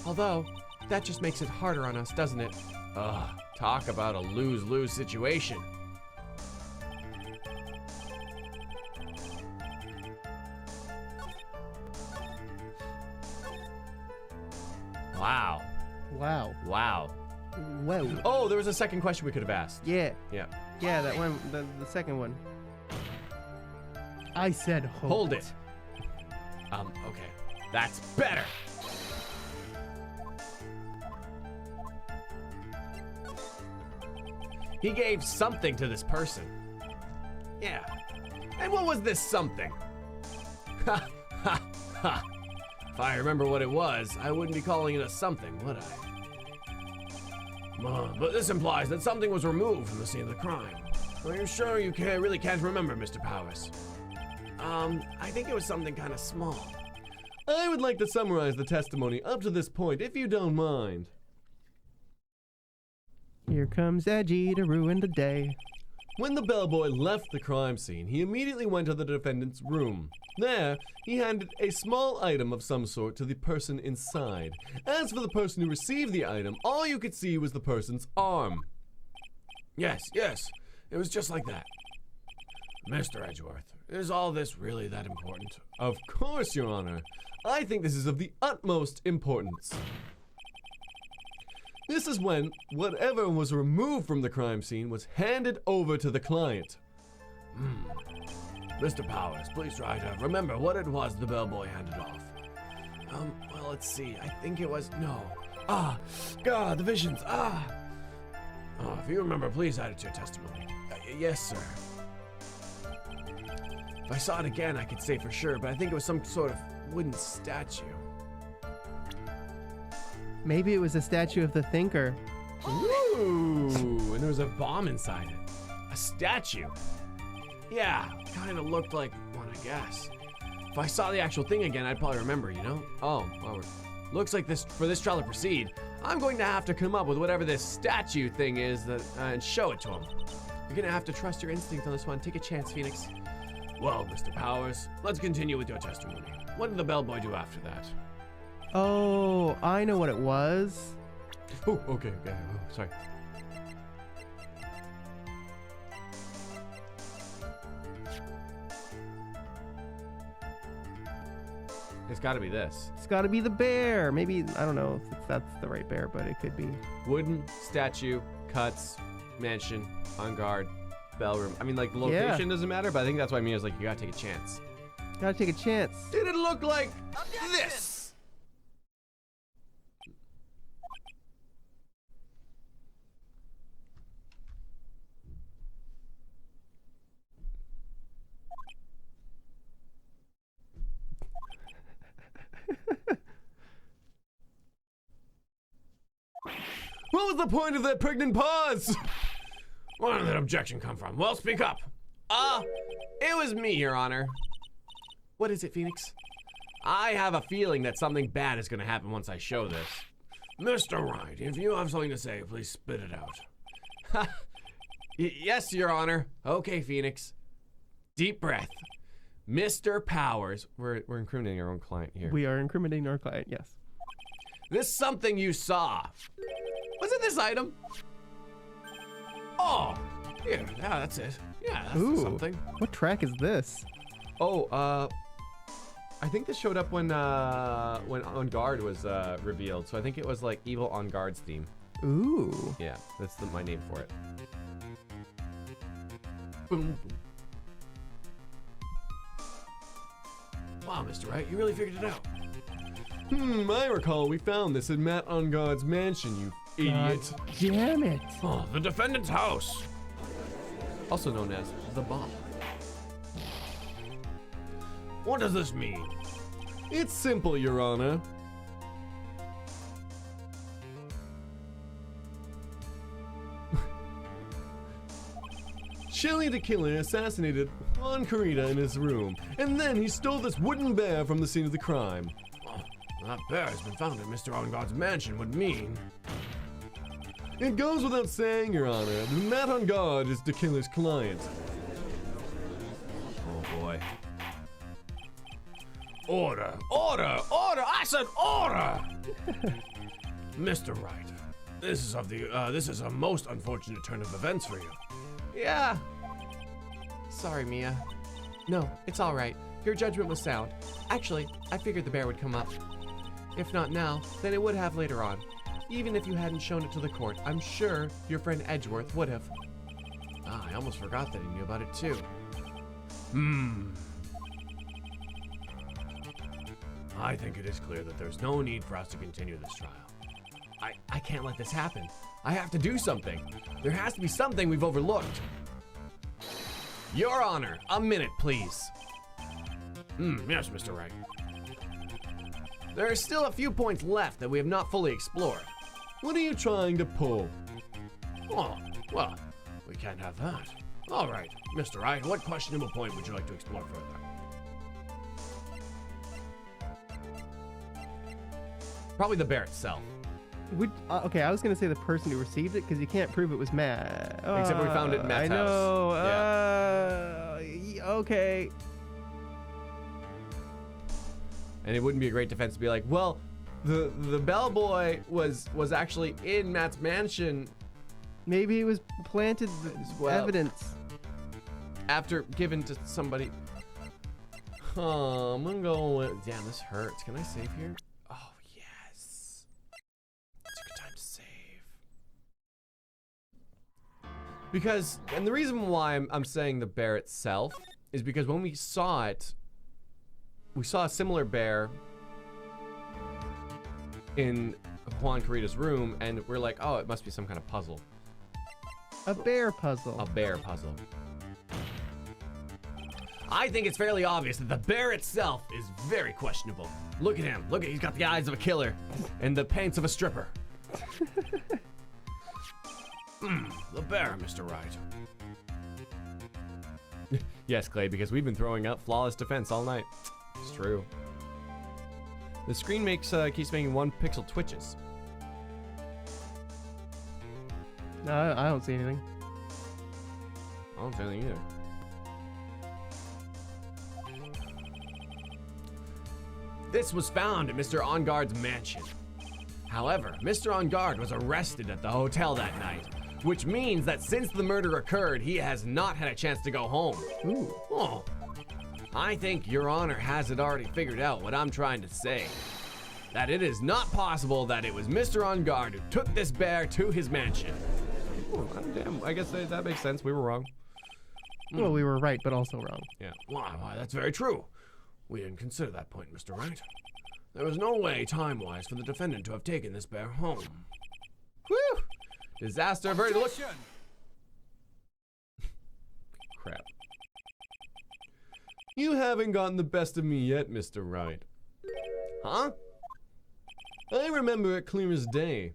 Speaker 6: Although, that just makes it harder on us, doesn't it? Ugh, talk about a lose-lose situation. Wow.
Speaker 1: Wow.
Speaker 6: Wow.
Speaker 1: Whoa.
Speaker 6: Oh, there was a second question we could have asked.
Speaker 1: Yeah.
Speaker 6: Yeah.
Speaker 1: Yeah, that one, the second one. I said
Speaker 6: Hold it. Okay. That's better. He gave something to this person. Yeah. And what was this something? Ha, ha, ha. If I remember what it was, I wouldn't be calling it a something, would I? But this implies that something was removed from the scene of the crime. Are you sure you really can't remember, Mr. Powers? I think it was something kind of small.
Speaker 2: I would like to summarize the testimony up to this point, if you don't mind.
Speaker 1: Here comes Edgy to ruin the day.
Speaker 2: When the bellboy left the crime scene, he immediately went to the defendant's room. There, he handed a small item of some sort to the person inside. As for the person who received the item, all you could see was the person's arm.
Speaker 6: Yes, it was just like that. Mr. Edgeworth, is all this really that important?
Speaker 2: Of course, Your Honor. I think this is of the utmost importance. This is when whatever was removed from the crime scene was handed over to the client.
Speaker 6: Mr. Powers, please try to remember what it was the bellboy handed off. Well, let's see. I think it was, no. God, the visions, if you remember, please add it to your testimony. Yes, sir. If I saw it again, I could say for sure, but I think it was some sort of wooden statue.
Speaker 1: Maybe it was a statue of the thinker.
Speaker 6: Ooh, and there was a bomb inside it. A statue. Yeah, kind of looked like one, I guess. If I saw the actual thing again, I'd probably remember, you know? Oh, well, looks like for this trial to proceed, I'm going to have to come up with whatever this statue thing is and show it to him. You're gonna have to trust your instinct on this one. Take a chance, Phoenix. Well, Mr. Powers, let's continue with your testimony. What did the bellboy do after that?
Speaker 1: Oh, I know what it was.
Speaker 6: Oh, okay. Oh, sorry.
Speaker 2: It's got to be this.
Speaker 1: It's got to be the bear. Maybe, I don't know if that's the right bear, but it could be.
Speaker 2: Wooden statue, cuts, mansion, on guard, bell room. I mean, like, location doesn't matter, but I think that's why Mia's like, you gotta take a chance.
Speaker 1: Gotta take a chance.
Speaker 2: Did it look like this? What was the point of that pregnant pause?
Speaker 6: Where did that objection come from? Well, speak up.
Speaker 2: It was me, Your Honor. What is it, Phoenix? I have a feeling that something bad is gonna happen once I show this.
Speaker 6: Mr. Wright, if you have something to say, please spit it out.
Speaker 2: Yes, Your Honor. Okay, Phoenix. Deep breath. Mr. Powers. We're incriminating our own client here.
Speaker 1: We are incriminating our client, yes.
Speaker 2: This something you saw. Was it this item?
Speaker 6: Oh, yeah, that's it. Yeah, that's
Speaker 1: Ooh,
Speaker 6: something.
Speaker 1: what track is this?
Speaker 2: Oh, I think this showed up when On Guard was revealed. So I think it was like Evil On Guard's theme.
Speaker 1: Ooh.
Speaker 2: Yeah, that's my name for it.
Speaker 6: Boom. Wow, Mr. Wright, you really figured it out.
Speaker 2: I recall we found this in Matt On Guard's mansion, you idiot.
Speaker 1: Damn it.
Speaker 6: Oh, the defendant's house.
Speaker 2: Also known as the bomb.
Speaker 6: What does this mean?
Speaker 2: It's simple, Your Honor. Shelley the killer assassinated Juan Carita in his room, and then he stole this wooden bear from the scene of the crime.
Speaker 6: Oh, that bear has been found in Mr. On Guard's mansion would mean...
Speaker 2: It goes without saying, Your Honor, that Matt On Guard is the killer's client.
Speaker 6: Oh boy. Order! Order! Order! I said order! Mr. Wright, this is a most unfortunate turn of events for you.
Speaker 2: Yeah. Sorry, Mia. No, it's all right. Your judgment was sound. Actually, I figured the bear would come up. If not now, then it would have later on. Even if you hadn't shown it to the court, I'm sure your friend Edgeworth would have.
Speaker 6: I almost forgot that he knew about it too. I think it is clear that there's no need for us to continue this trial.
Speaker 2: I can't let this happen. I have to do something. There has to be something we've overlooked. Your Honor, a minute, please.
Speaker 6: Yes, Mr. Wright.
Speaker 2: There are still a few points left that we have not fully explored. What are you trying to pull?
Speaker 6: Oh, well, we can't have that. All right, Mr. Wright, what questionable point would you like to explore further?
Speaker 2: Probably the bear itself.
Speaker 1: Okay, I was gonna say the person who received it because you can't prove it was Matt.
Speaker 2: Except we found it in Matt's
Speaker 1: I know.
Speaker 2: house.
Speaker 1: Okay.
Speaker 2: And it wouldn't be a great defense to be like, well, the bellboy was actually in Matt's mansion.
Speaker 1: Maybe it was planted evidence.
Speaker 2: After given to somebody. I'm gonna go with, damn, this hurts. Can I save here? Oh, yes. It's a good time to save. Because, and the reason why I'm saying the bear itself is because when we saw it, we saw a similar bear in Juan Carita's room, and we're like, oh, it must be some kind of puzzle.
Speaker 1: A bear puzzle.
Speaker 2: A bear puzzle. I think it's fairly obvious that the bear itself is very questionable. Look at him. Look at, he's got the eyes of a killer and the pants of a stripper.
Speaker 6: The bear, Mr. Wright.
Speaker 2: Yes, Clay, because we've been throwing out flawless defense all night. It's true. The screen keeps making 1 pixel twitches.
Speaker 1: No, I don't see anything.
Speaker 2: I don't see anything either.
Speaker 6: This was found at Mr. OnGuard's mansion. However, Mr. OnGuard was arrested at the hotel that night, which means that since the murder occurred, he has not had a chance to go home.
Speaker 1: Ooh.
Speaker 6: Oh, I think Your Honor has it already figured out what I'm trying to say. That it is not possible that it was Mr. OnGuard who took this bear to his mansion.
Speaker 2: Oh, damn, I guess that makes sense. We were wrong.
Speaker 1: Well, we were right, but also wrong.
Speaker 2: Yeah.
Speaker 6: Why, that's very true. We didn't consider that point, Mr. Wright. There was no way, time-wise, for the defendant to have taken this bear home.
Speaker 2: Whew! Disaster averted. Look.
Speaker 6: Objection!
Speaker 2: Crap. You haven't gotten the best of me yet, Mr. Wright. Huh? I remember it clear as day.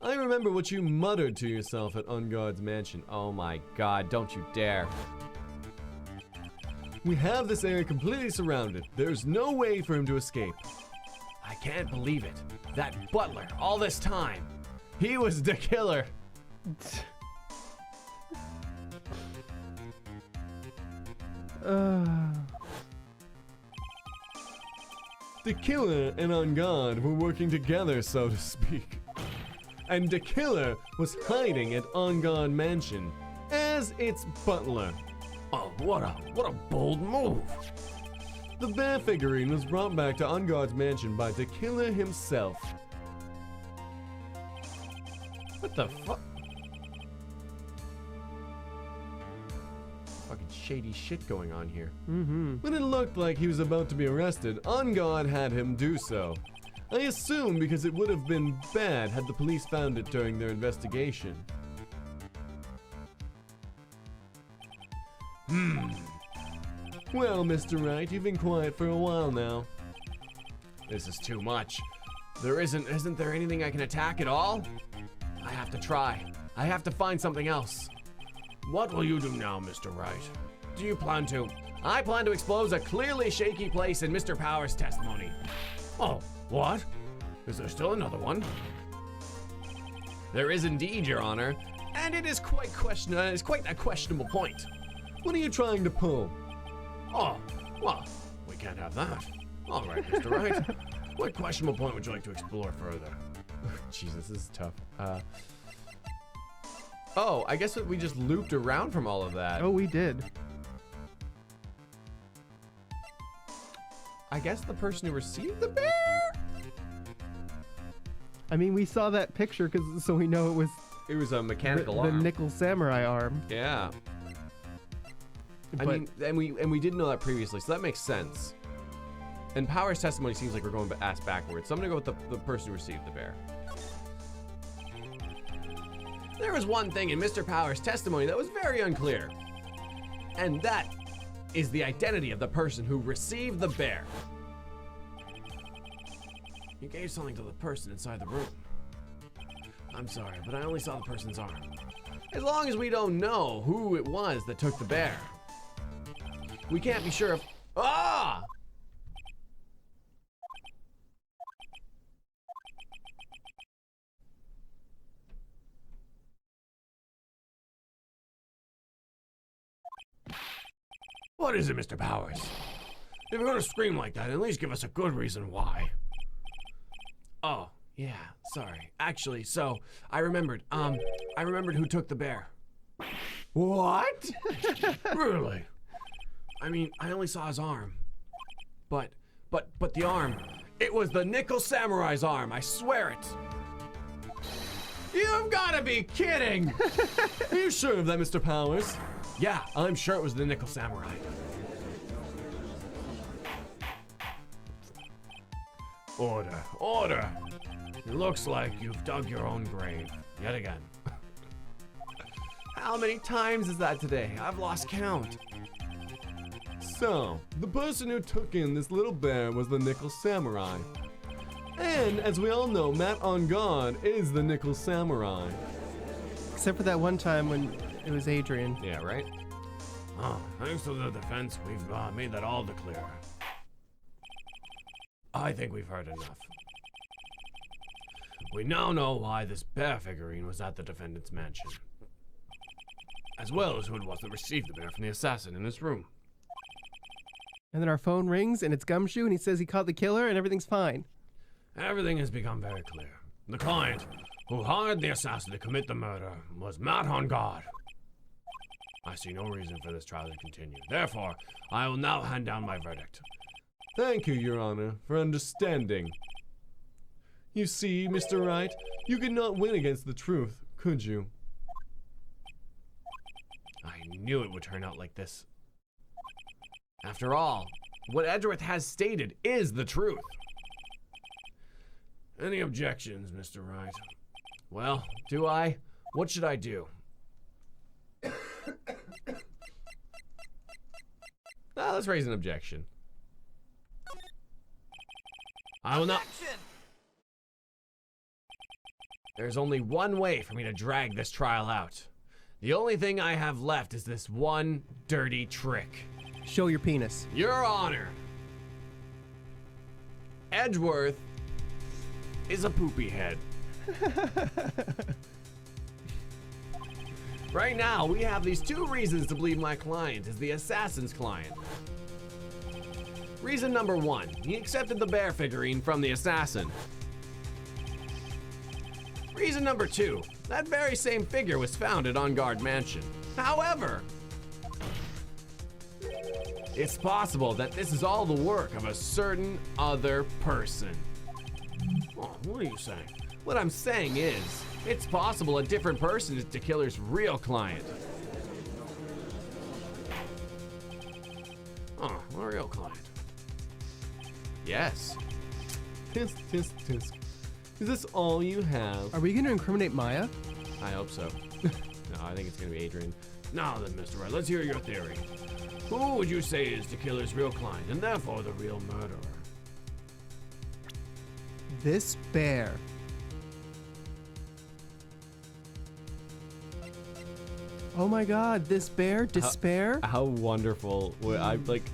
Speaker 2: I remember what you muttered to yourself at OnGuard's mansion. Oh my god, don't you dare. We have this area completely surrounded. There's no way for him to escape.
Speaker 6: I can't believe it. That butler, all this time.
Speaker 2: He was the killer. The killer and OnGuard were working together, so to speak. And the killer was hiding at OnGuard Mansion as its butler.
Speaker 6: Oh, what a bold move.
Speaker 2: The bear figurine was brought back to OnGuard's mansion by the killer himself. What the fuck? Fucking shady shit going on here. When it looked like he was about to be arrested, OnGuard had him do so. I assume because it would have been bad had the police found it during their investigation. Well, Mr. Wright, you've been quiet for a while now.
Speaker 6: This is too much. Isn't there anything I can attack at all? I have to try. I have to find something else. What will you do now, Mr. Wright? Do you plan to? I plan to expose a clearly shaky place in Mr. Power's testimony. Oh, what? Is there still another one? There is indeed, Your Honor, and it is quite a questionable point.
Speaker 2: What are you trying to pull?
Speaker 6: Oh, well, we can't have that. All right, Mr. Wright. What questionable point would you like to explore further?
Speaker 2: Jesus, this is tough. Oh, I guess we just looped around from all of that.
Speaker 1: Oh, we did.
Speaker 2: I guess the person who received the bear?
Speaker 1: I mean, we saw that picture so we know it was
Speaker 2: It was a mechanical
Speaker 1: the
Speaker 2: arm.
Speaker 1: nickel samurai arm.
Speaker 2: Yeah.
Speaker 1: But
Speaker 2: I mean, and we didn't know that previously, so that makes sense. And Power's testimony seems like we're going ass backwards, so I'm gonna go with the person who received the bear.
Speaker 6: There was one thing in Mr. Power's testimony that was very unclear, and that is the identity of the person who received the bear. You gave something to the person inside the room. I'm sorry, but I only saw the person's arm. As long as we don't know who it was that took the bear, we can't be sure if... Ah! What is it, Mr. Powers? If you're gonna scream like that, at least give us a good reason why. Oh, yeah, sorry. Actually, so, I remembered who took the bear. What? Really? I mean, I only saw his arm. But the arm, it was the Nickel Samurai's arm, I swear it. You've gotta be kidding!
Speaker 2: Are you sure of that, Mr. Powers?
Speaker 6: Yeah, I'm sure it was the Nickel Samurai. Order, order! It looks like you've dug your own grave, yet again.
Speaker 2: How many times is that today? I've lost count. So, the person who took in this little bear was the Nickel Samurai. And, as we all know, Matt on guard is the Nickel Samurai.
Speaker 1: Except for that one time when it was Adrienne.
Speaker 2: Yeah, right?
Speaker 6: Oh, thanks to the defense, we've made that all the clear. I think we've heard enough. We now know why this bear figurine was at the defendant's mansion, as well as who it was that received the bear from the assassin in his room.
Speaker 1: And then our phone rings and it's Gumshoe and he says he caught the killer and everything's fine.
Speaker 6: Everything has become very clear. The client who hired the assassin to commit the murder was Matt on guard. I see no reason for this trial to continue. Therefore, I will now hand down my verdict.
Speaker 2: Thank you, Your Honor, for understanding. You see, Mr. Wright, you could not win against the truth, could you?
Speaker 6: I knew it would turn out like this. After all, what Edgeworth has stated is the truth. Any objections, Mr. Wright? Well, do I? What should I do?
Speaker 2: Let's raise an objection.
Speaker 6: I will not. There's only one way for me to drag this trial out. The only thing I have left is this one dirty trick.
Speaker 1: Show your penis.
Speaker 6: Your Honor, Edgeworth is a poopy head. Right now, we have these two reasons to believe my client is the assassin's client. Reason number one, he accepted the bear figurine from the assassin. Reason number two, that very same figure was found at On Guard Mansion. However, it's possible that this is all the work of a certain other person. Oh, what are you saying? What I'm saying is, it's possible a different person is the killer's real client. Oh, a real client. Yes.
Speaker 2: Tisk, tisk, tisk. Is this all you have?
Speaker 1: Are we going to incriminate Maya?
Speaker 6: I hope so. No, I think it's gonna be Adrienne. Now then, Mr. Wright, let's hear your theory. Who would you say is the killer's real client, and therefore the real murderer?
Speaker 1: This bear. Oh my god, this bear? Despair?
Speaker 2: How wonderful.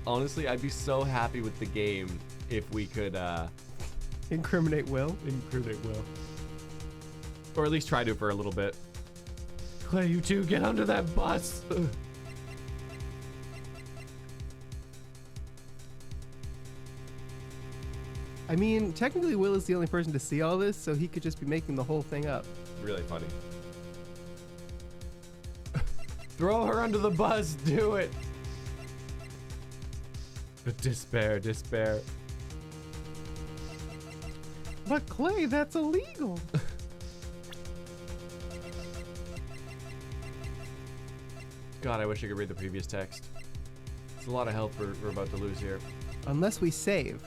Speaker 2: Honestly, I'd be so happy with the game if we could,
Speaker 1: Incriminate Will?
Speaker 2: incriminate Will. Or at least try to for a little bit.
Speaker 6: Clay, you two, get under that bus!
Speaker 1: I mean, technically Will is the only person to see all this, so he could just be making the whole thing up.
Speaker 2: Really funny.
Speaker 6: Throw her under the bus, do it!
Speaker 2: Despair, despair.
Speaker 1: But Clay, that's illegal.
Speaker 2: God, I wish I could read the previous text. It's a lot of health we're about to lose here.
Speaker 1: Unless we save.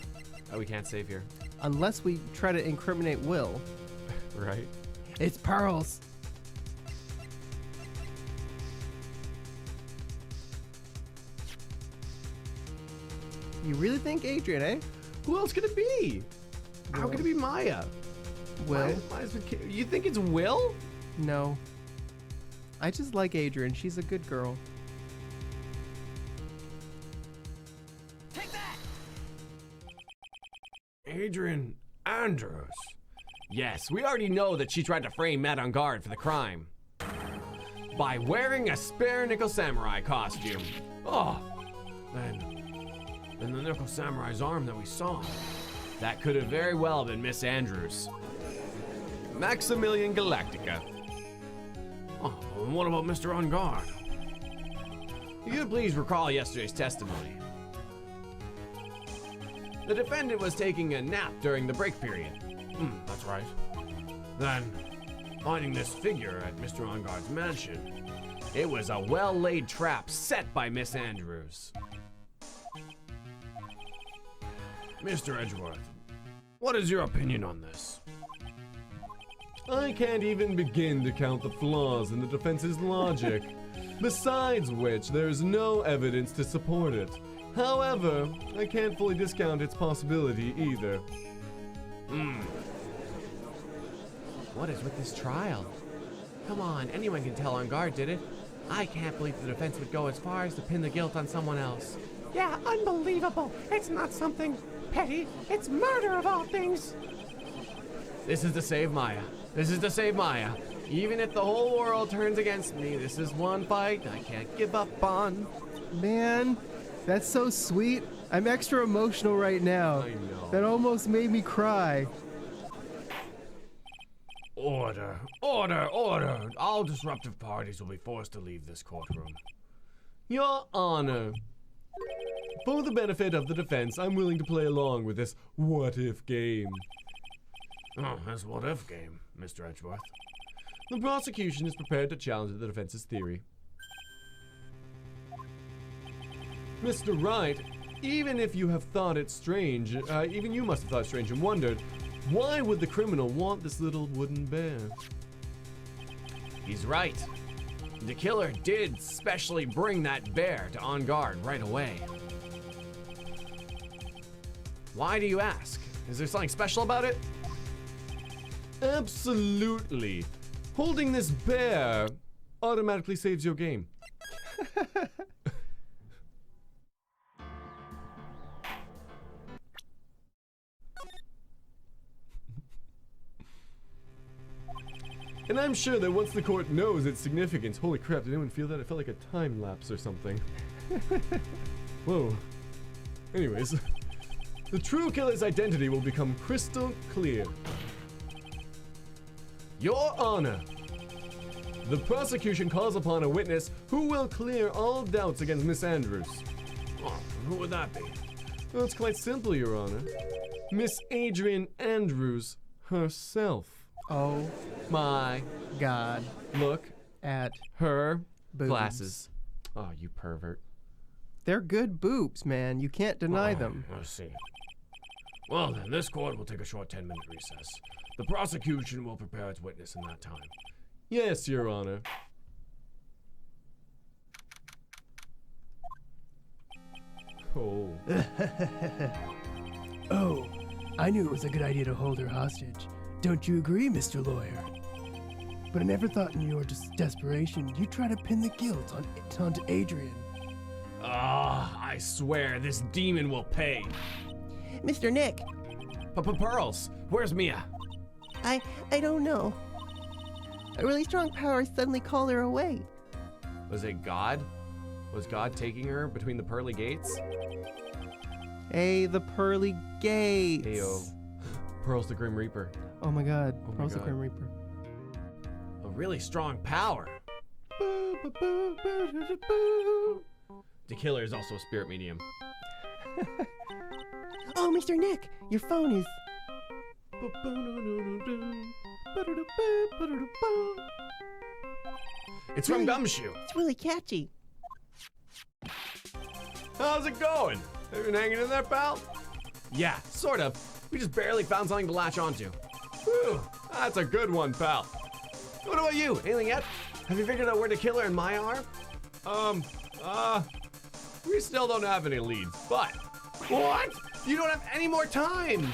Speaker 2: Oh, we can't save here.
Speaker 1: Unless we try to incriminate Will.
Speaker 2: Right?
Speaker 1: It's pearls. You really think Adrienne, eh?
Speaker 2: Who else could it be? How could it be Maya?
Speaker 1: Will?
Speaker 2: You think it's Will?
Speaker 1: No. I just like Adrienne. She's a good girl.
Speaker 6: Adrienne Andrews. Yes, we already know that she tried to frame Matt on guard for the crime by wearing a spare Nickel Samurai costume. Oh, then the Nickel Samurai's arm that we saw. That could have very well been Miss Andrews.
Speaker 2: Maximilian Galactica.
Speaker 6: Oh, and what about Mr. On Guard? You could please recall yesterday's testimony. The defendant was taking a nap during the break period. That's right. Then, finding this figure at Mr. Onguard's mansion. It was a well-laid trap set by Miss Andrews. Mr. Edgeworth, what is your opinion on this?
Speaker 2: I can't even begin to count the flaws in the defense's logic. Besides which, there's no evidence to support it. However, I can't fully discount its possibility either.
Speaker 6: What is with this trial? Come on, anyone can tell Onguard did it. I can't believe the defense would go as far as to pin the guilt on someone else.
Speaker 5: Yeah, unbelievable. It's not something petty. It's murder of all things.
Speaker 6: This is to save Maya. This is to save Maya. Even if the whole world turns against me, this is one fight I can't give up on.
Speaker 1: Man, that's so sweet. I'm extra emotional right now.
Speaker 2: I know.
Speaker 1: That almost made me cry.
Speaker 6: Order, order, order. All disruptive parties will be forced to leave this courtroom.
Speaker 2: Your Honor, for the benefit of the defense, I'm willing to play along with this what-if game.
Speaker 6: Oh, this what-if game, Mr. Edgeworth.
Speaker 2: The prosecution is prepared to challenge the defense's theory. Mr. Wright, even if you have thought it strange, even you must have thought it strange and wondered, why would the criminal want this little wooden bear?
Speaker 6: He's right. The killer did specially bring that bear to Onguard right away. Why do you ask? Is there something special about it?
Speaker 2: Absolutely. Holding this bear automatically saves your game. And I'm sure that once the court knows its significance, holy crap, did anyone feel that? It felt like a time lapse or something. Whoa. Anyways, the true killer's identity will become crystal clear. Your Honor, the prosecution calls upon a witness who will clear all doubts against Miss Andrews.
Speaker 6: Oh, who would that be?
Speaker 2: Well, it's quite simple, Your Honor. Miss Adrienne Andrews herself.
Speaker 1: Oh my God.
Speaker 2: Look
Speaker 1: At
Speaker 2: her
Speaker 1: boobs.
Speaker 2: glasses. Oh, you pervert.
Speaker 1: They're good boobs, man. You can't deny them.
Speaker 6: Let's see. Well, then, this court will take a short 10-minute recess. The prosecution will prepare its witness in that time.
Speaker 2: Yes, Your Honor. Oh.
Speaker 3: Oh, I knew it was a good idea to hold her hostage. Don't you agree, Mr. Lawyer? But I never thought in your desperation you'd try to pin the guilt onto Adrienne.
Speaker 6: Ah, I swear this demon will pay.
Speaker 4: Mr. Nick,
Speaker 6: Pearls, where's Mia?
Speaker 4: I don't know. A really strong power suddenly called her away.
Speaker 6: Was it God? Was God taking her between the pearly gates?
Speaker 1: Hey, the pearly gates.
Speaker 2: Heyo. Pearl's the Grim Reaper.
Speaker 1: Oh my God.
Speaker 2: Oh my
Speaker 1: Pearl's the
Speaker 2: God.
Speaker 1: Grim Reaper.
Speaker 6: A really strong power. The killer is also a spirit medium.
Speaker 4: Oh, Mr. Nick, your phone is...
Speaker 6: It's from Gumshoe.
Speaker 4: It's really catchy.
Speaker 2: How's it going? Have you been hanging in there, pal?
Speaker 6: Yeah, sort of. We just barely found something to latch onto.
Speaker 2: Whew, that's a good one, pal.
Speaker 6: What about you? Anything yet? Have you figured out where the killer and Maya are?
Speaker 2: We still don't have any leads, but
Speaker 6: What? You don't have any more time.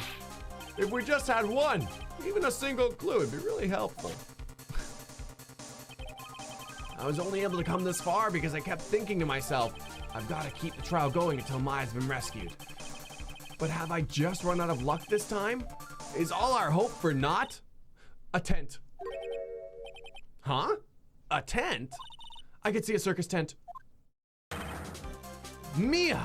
Speaker 2: if we just had one, even a single clue, would be really helpful.
Speaker 6: I was only able to come this far because I kept thinking to myself, I've got to keep the trial going until Maya's been rescued. But have I just run out of luck this time? Is all our hope for naught? A tent. Huh? A tent? I could see a circus tent. Mia!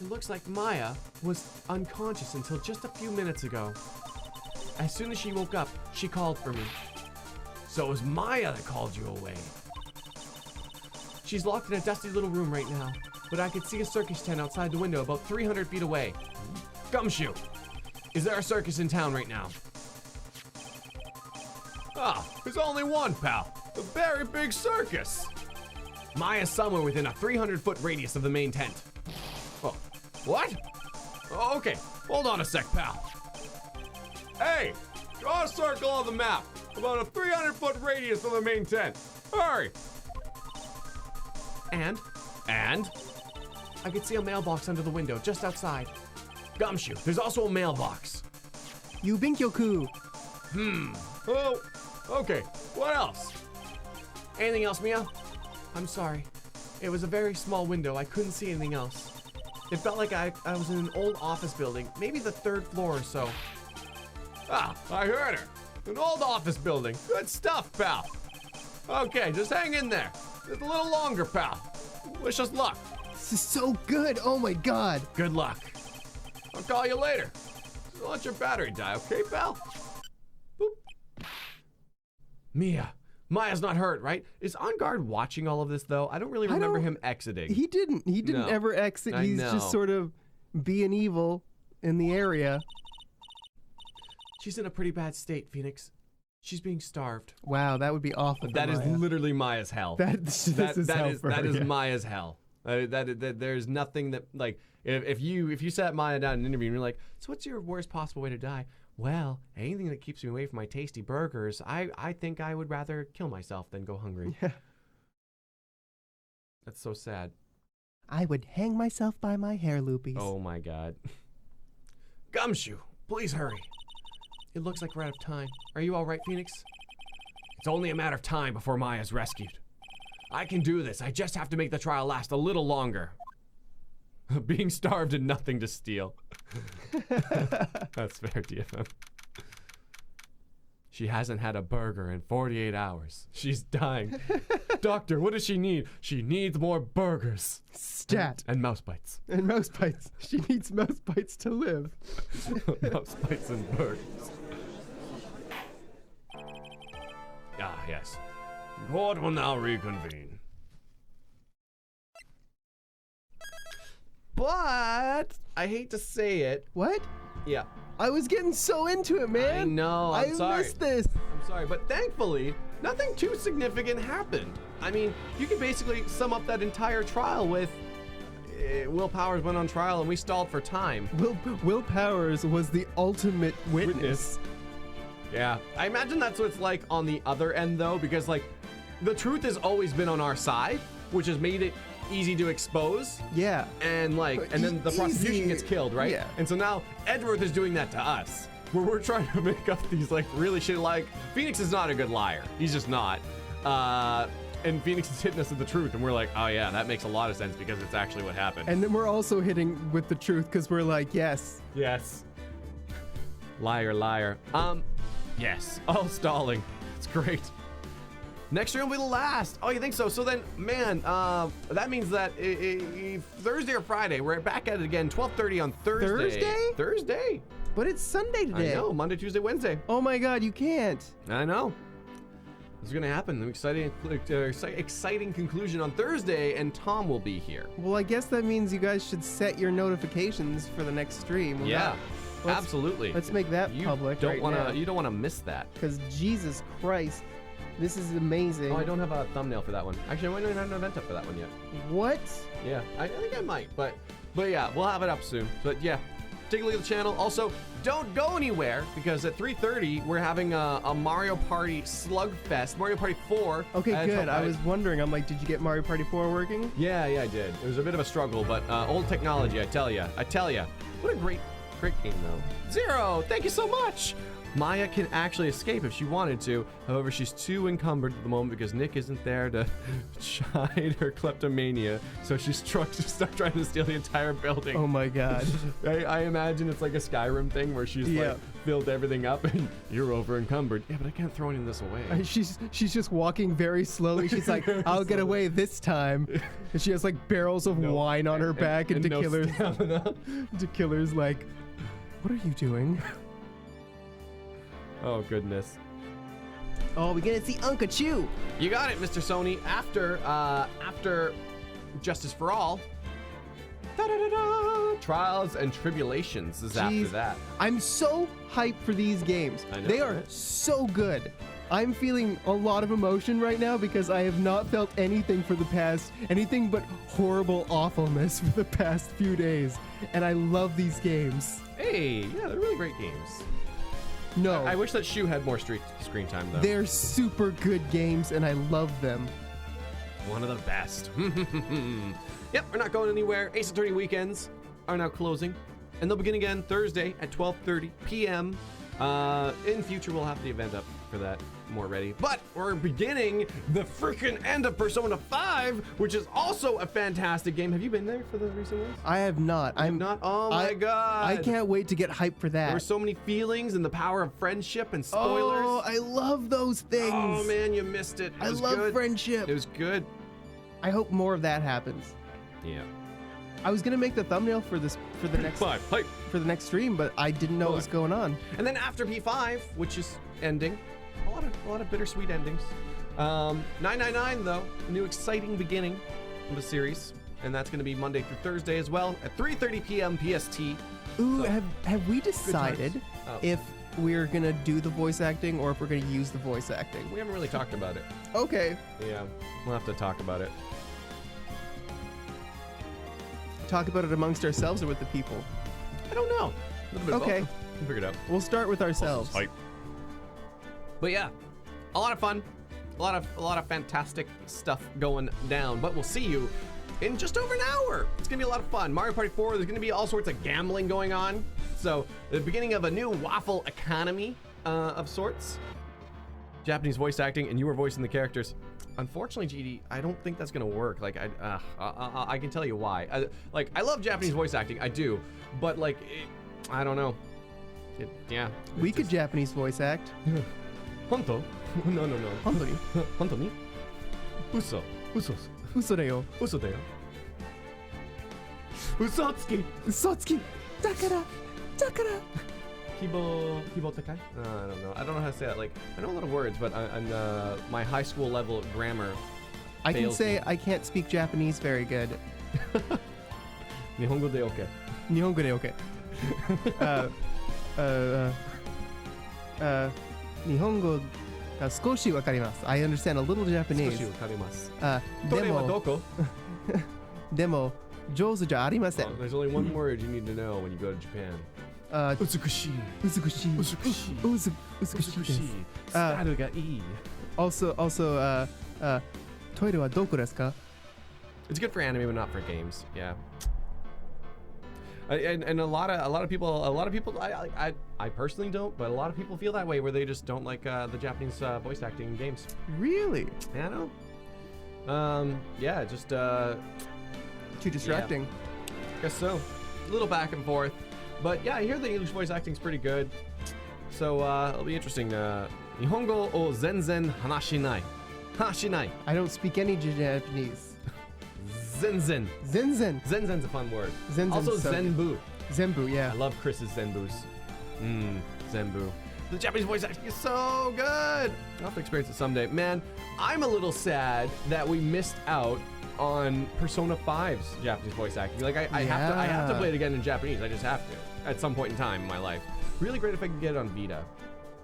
Speaker 6: It looks like Maya was unconscious until just a few minutes ago. As soon as she woke up, she called for me. So it was Maya that called you away. She's locked in a dusty little room right now, but I could see a circus tent outside the window about 300 feet away. Gumshoe, is there a circus in town right now? Ah, there's only one, pal. A very big circus. Maya's somewhere within a 300-foot radius of the main tent. Oh, what? Oh, okay, hold on a sec, pal. Hey, draw a circle on the map. About a 300-foot radius of the main tent. Hurry. And I could see a mailbox under the window just outside. Gumshoe, there's also a mailbox.
Speaker 1: Yubinkyoku.
Speaker 6: Oh, okay. What else? Anything else, Mia? I'm sorry. It was a very small window. I couldn't see anything else. It felt like I was in an old office building, maybe the 3rd floor or so. Ah, I heard her. An old office building. Good stuff, pal. Okay, just hang in there. Just a little longer, pal. Wish us luck.
Speaker 1: This is so good. Oh my god.
Speaker 6: Good luck. I'll call you later. Don't let your battery die, okay, pal? Boop. Maya's not hurt, right? Is On Guard watching all of this, though? I don't really remember him exiting.
Speaker 1: He didn't
Speaker 6: No.
Speaker 1: ever exit.
Speaker 6: I
Speaker 1: He's
Speaker 6: know.
Speaker 1: just sort of being evil in the area.
Speaker 6: She's in a pretty bad state, Phoenix. She's being starved.
Speaker 1: Wow, that would be awful.
Speaker 6: That is
Speaker 1: for Maya.
Speaker 6: literally Maya's hell.
Speaker 1: This is hell for
Speaker 6: that
Speaker 1: her,
Speaker 6: is
Speaker 1: yeah.
Speaker 6: Maya's hell. That there's nothing that, like, if you sat Maya down in an interview and you're like, so what's your worst possible way to die? Well, anything that keeps me away from my tasty burgers, I think I would rather kill myself than go hungry.
Speaker 1: Yeah.
Speaker 6: That's so sad.
Speaker 1: I would hang myself by my hair loopies.
Speaker 6: Oh my god. Gumshoe, please hurry. It looks like we're out of time. Are you all right, Phoenix? It's only a matter of time before Maya's rescued. I can do this. I just have to make the trial last a little longer. Being starved and nothing to steal. That's fair, DFM. She hasn't had a burger in 48 hours. She's dying. Doctor, what does she need? She needs more burgers.
Speaker 1: Stat.
Speaker 6: And mouse bites.
Speaker 1: And mouse bites. She needs mouse bites to live.
Speaker 6: Mouse bites and burgers. Ah, yes. Court will now reconvene. But I hate to say it.
Speaker 1: What?
Speaker 6: Yeah.
Speaker 1: I was getting so into it, man.
Speaker 6: I know. I'm sorry.
Speaker 1: I missed this.
Speaker 6: I'm sorry, but thankfully, nothing too significant happened. I mean, you can basically sum up that entire trial with Will Powers went on trial and we stalled for time.
Speaker 1: Will Powers was the ultimate witness.
Speaker 6: Yeah. I imagine that's what it's like on the other end, though, because, like, the truth has always been on our side, which has made it easy to expose.
Speaker 1: Yeah.
Speaker 6: And, like, and then the prosecution
Speaker 1: Easy.
Speaker 6: gets killed, right?
Speaker 1: Yeah.
Speaker 6: And so now Edgeworth is doing that to us, where we're trying to make up these, like, really shit. Like, Phoenix is not a good liar. He's just not. And Phoenix is hitting us with the truth, and we're like, oh yeah, that makes a lot of sense because it's actually what happened.
Speaker 1: And then we're also hitting with the truth because we're like, yes.
Speaker 6: Yes. Liar, liar. Yes. Oh, stalling. It's great. Next year will be the last. Oh, you think so? So then, man, that means that Thursday or Friday, we're back at it again, 12:30 on Thursday.
Speaker 1: Thursday?
Speaker 6: Thursday.
Speaker 1: But it's Sunday today.
Speaker 6: I know. Monday, Tuesday, Wednesday.
Speaker 1: Oh my God, you can't.
Speaker 6: I know. It's gonna happen. An exciting conclusion on Thursday, and Tom will be here.
Speaker 1: Well, I guess that means you guys should set your notifications for the next stream.
Speaker 6: Yeah,
Speaker 1: let's-
Speaker 6: absolutely.
Speaker 1: Let's make that
Speaker 6: You
Speaker 1: public
Speaker 6: don't
Speaker 1: right
Speaker 6: wanna.
Speaker 1: now.
Speaker 6: You don't wanna miss that.
Speaker 1: Because Jesus Christ, this is amazing.
Speaker 6: Oh, I don't have a thumbnail for that one. Actually, I might not have an event up for that one yet.
Speaker 1: What?
Speaker 6: Yeah, I think I might, but yeah, we'll have it up soon. But yeah, take a look at the channel. Also, don't go anywhere because at 3:30 we're having a Mario Party Slugfest, Mario Party 4.
Speaker 1: Okay,
Speaker 6: at
Speaker 1: good. I
Speaker 6: Top
Speaker 1: was wondering. I'm like, did you get Mario Party 4 working?
Speaker 6: Yeah, I did. It was a bit of a struggle, but old technology, I tell ya. What a great game, though. Zero, thank you so much. Maya can actually escape if she wanted to. However, she's too encumbered at the moment because Nick isn't there to chide her kleptomania. So she's stuck trying to steal the entire building.
Speaker 1: Oh my God.
Speaker 6: I imagine it's like a Skyrim thing where she's like filled everything up and you're over encumbered. Yeah, but I can't throw any of this away.
Speaker 1: She's just walking very slowly. She's like, I'll get away this time. And she has like barrels of wine on her back, and
Speaker 6: no
Speaker 1: Killer's
Speaker 6: stamina.
Speaker 1: Killer's like, what are you doing?
Speaker 6: Oh goodness.
Speaker 1: Oh, we get to see Uncle Chew.
Speaker 6: You got it, Mr. Sony. After Justice for All, Trials and Tribulations is after
Speaker 1: Jeez.
Speaker 6: that.
Speaker 1: I'm so hyped for these games.
Speaker 6: I know,
Speaker 1: They are
Speaker 6: right?
Speaker 1: so good. I'm feeling a lot of emotion right now because I have not felt anything but horrible awfulness for the past few days. And I love these games.
Speaker 2: Hey, yeah, they're really great games.
Speaker 1: No,
Speaker 2: I wish that Shoe had more screen time, though.
Speaker 1: they're super good games and I love them.
Speaker 2: One of the best. Yep, we're not going anywhere. Ace Attorney weekends are now closing, and they'll begin again Thursday at 12:30 p.m. In future, we'll have the event up for that more ready. But we're beginning the freaking end of Persona 5, which is also a fantastic game. Have you been there for the recent ones?
Speaker 1: I have not.
Speaker 2: I'm not. Oh my god!
Speaker 1: I can't wait to get hyped for that.
Speaker 2: There were so many feelings and the power of friendship and spoilers.
Speaker 1: Oh, I love those things.
Speaker 2: Oh man, you missed it.
Speaker 1: I
Speaker 2: was
Speaker 1: love
Speaker 2: good.
Speaker 1: friendship.
Speaker 2: It was good.
Speaker 1: I hope more of that happens.
Speaker 2: Yeah.
Speaker 1: I was gonna make the thumbnail for the next
Speaker 2: Hype.
Speaker 1: for the next stream, but I didn't know what was going on.
Speaker 2: And then after P5, which is ending, a lot of bittersweet endings. 999 though, a new exciting beginning of a series, and that's going to be Monday through Thursday as well at 3:30 p.m. PST.
Speaker 1: Ooh,
Speaker 2: So,
Speaker 1: have we decided
Speaker 2: Oh.
Speaker 1: if we're gonna do the voice acting or if we're gonna use the voice acting?
Speaker 2: We haven't really talked about it.
Speaker 1: Okay,
Speaker 2: Yeah, we'll have to talk about it.
Speaker 1: talk about it amongst ourselves or with the people.
Speaker 2: I don't know. A little bit
Speaker 1: Okay.
Speaker 2: of both. We'll figure it out.
Speaker 1: We'll start with ourselves.
Speaker 2: But yeah, a lot of fun, a lot of fantastic stuff going down. But we'll see you in just over an hour. It's gonna be a lot of fun. Mario Party 4. There's gonna be all sorts of gambling going on. So the beginning of a new waffle economy of sorts. Japanese voice acting, and you were voicing the characters. Unfortunately, GD, I don't think that's gonna work. Like, I can tell you why. I love Japanese voice acting, I do, but like, I don't know. Yeah.
Speaker 1: We could Japanese voice act.
Speaker 2: Honto? No.
Speaker 1: Hontori.
Speaker 2: Honto ni? Uso. Usos.
Speaker 1: Usoreo.
Speaker 2: Uso deyo. Usotsuki.
Speaker 1: Usotsuki. Takara. Takara.
Speaker 2: Kibo takai? I don't know. I don't know how to say that. Like, I know a lot of words, but I'm my high school level grammar.
Speaker 1: I can
Speaker 2: fails
Speaker 1: say
Speaker 2: me.
Speaker 1: I can't speak Japanese very good.
Speaker 2: Nihongo de oke.
Speaker 1: Nihongo de okay. Nihongo ga skoshi wakarimasu. I understand a little Japanese.
Speaker 2: Sushi wakarimasu. Tore wa
Speaker 1: Demo,
Speaker 2: doko?
Speaker 1: demo, jouzu ja arimasen.
Speaker 2: Oh, there's only one word you need to know when you go to Japan. Utsukushi.
Speaker 1: Uzukushi.
Speaker 2: Utsukushi.
Speaker 1: Uzukushi desu.
Speaker 2: Style ga ii.
Speaker 1: Also, toire wa doko desu ka?
Speaker 2: It's good for anime, but not for games. Yeah. And a lot of people, I personally don't, but a lot of people feel that way, where they just don't like the Japanese voice acting in games.
Speaker 1: Really?
Speaker 2: Yeah, I know. Yeah, just
Speaker 1: Too distracting.
Speaker 2: guess so. A little back and forth, but yeah, I hear the English voice acting's pretty good. So it'll be interesting. Nihongo o zenzen hanashinai. Hanashinai.
Speaker 1: I don't speak any Japanese.
Speaker 2: Zenzen.
Speaker 1: Zenzen.
Speaker 2: Zenzen's a fun word.
Speaker 1: Zenzen's
Speaker 2: Also
Speaker 1: so good.
Speaker 2: Zenbu.
Speaker 1: Zenbu, yeah.
Speaker 2: I love Chris's Zenbus. Zenbu. The Japanese voice acting is so good. I'll have to experience it someday. Man, I'm a little sad that we missed out on Persona 5's Japanese voice acting. Like, I have to play it again in Japanese. I just have to at some point in time in my life. Really great if I could get it on Vita.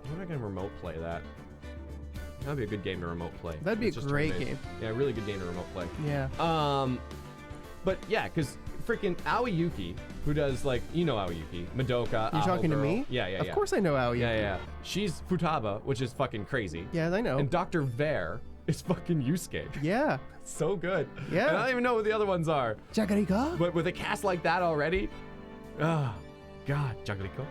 Speaker 2: When am I gonna remote play that? That'd be a good game to remote play.
Speaker 1: That'd be
Speaker 2: It's
Speaker 1: a
Speaker 2: just
Speaker 1: great
Speaker 2: turn-based.
Speaker 1: game.
Speaker 2: Yeah, really good game to remote play.
Speaker 1: Yeah.
Speaker 2: But yeah, because freaking Aoyuki, who does like, you know Aoyuki, Madoka.
Speaker 1: You're
Speaker 2: Aho
Speaker 1: talking to
Speaker 2: Girl.
Speaker 1: me?
Speaker 2: Yeah.
Speaker 1: Of course I know Aoi.
Speaker 2: Yeah. She's Futaba, which is fucking crazy.
Speaker 1: Yeah, I know.
Speaker 2: And Dr. Vare is fucking Yusuke.
Speaker 1: Yeah.
Speaker 2: So good.
Speaker 1: Yeah.
Speaker 2: And I don't even know what the other ones are.
Speaker 1: Jagarika?
Speaker 2: But with a cast like that already, oh, God. Jagariko?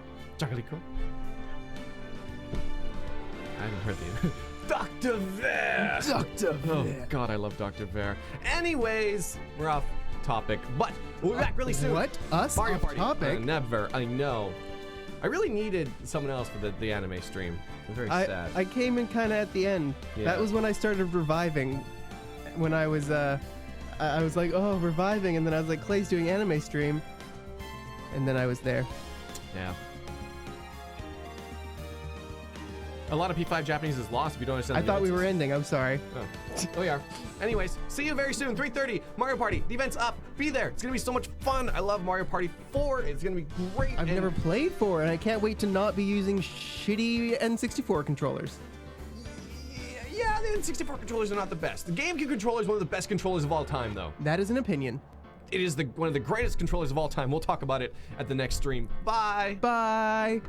Speaker 2: I haven't heard the Dr. Vare!
Speaker 1: Dr.
Speaker 2: Oh God, I love Dr. Vare. Anyways, we're off topic, but we'll be back really soon.
Speaker 1: What? Us?
Speaker 2: Mario
Speaker 1: Off
Speaker 2: Party.
Speaker 1: topic?
Speaker 2: Never. I know. I really needed someone else for the anime stream. I'm very sad.
Speaker 1: I came in kind of at the end.
Speaker 2: Yeah.
Speaker 1: That was when I started reviving. When I was I was like, oh, reviving, and then I was like, Clay's doing anime stream, and then I was there.
Speaker 2: Yeah. A lot of P5 Japanese is lost if you don't understand
Speaker 1: I
Speaker 2: the
Speaker 1: thought we
Speaker 2: nuances.
Speaker 1: were ending. I'm sorry.
Speaker 2: Oh, we are. Anyways, see you very soon. 3:30 Mario Party. The event's up. Be there. It's gonna be so much fun. I love Mario Party 4. It's gonna be great.
Speaker 1: I've
Speaker 2: and
Speaker 1: never played 4, and I can't wait to not be using shitty N64 controllers.
Speaker 2: N64 controllers are not the best. The GameCube controller is one of the best controllers of all time, though.
Speaker 1: That is an opinion.
Speaker 2: It is one of the greatest controllers of all time. We'll talk about it at the next stream. Bye.
Speaker 1: Bye.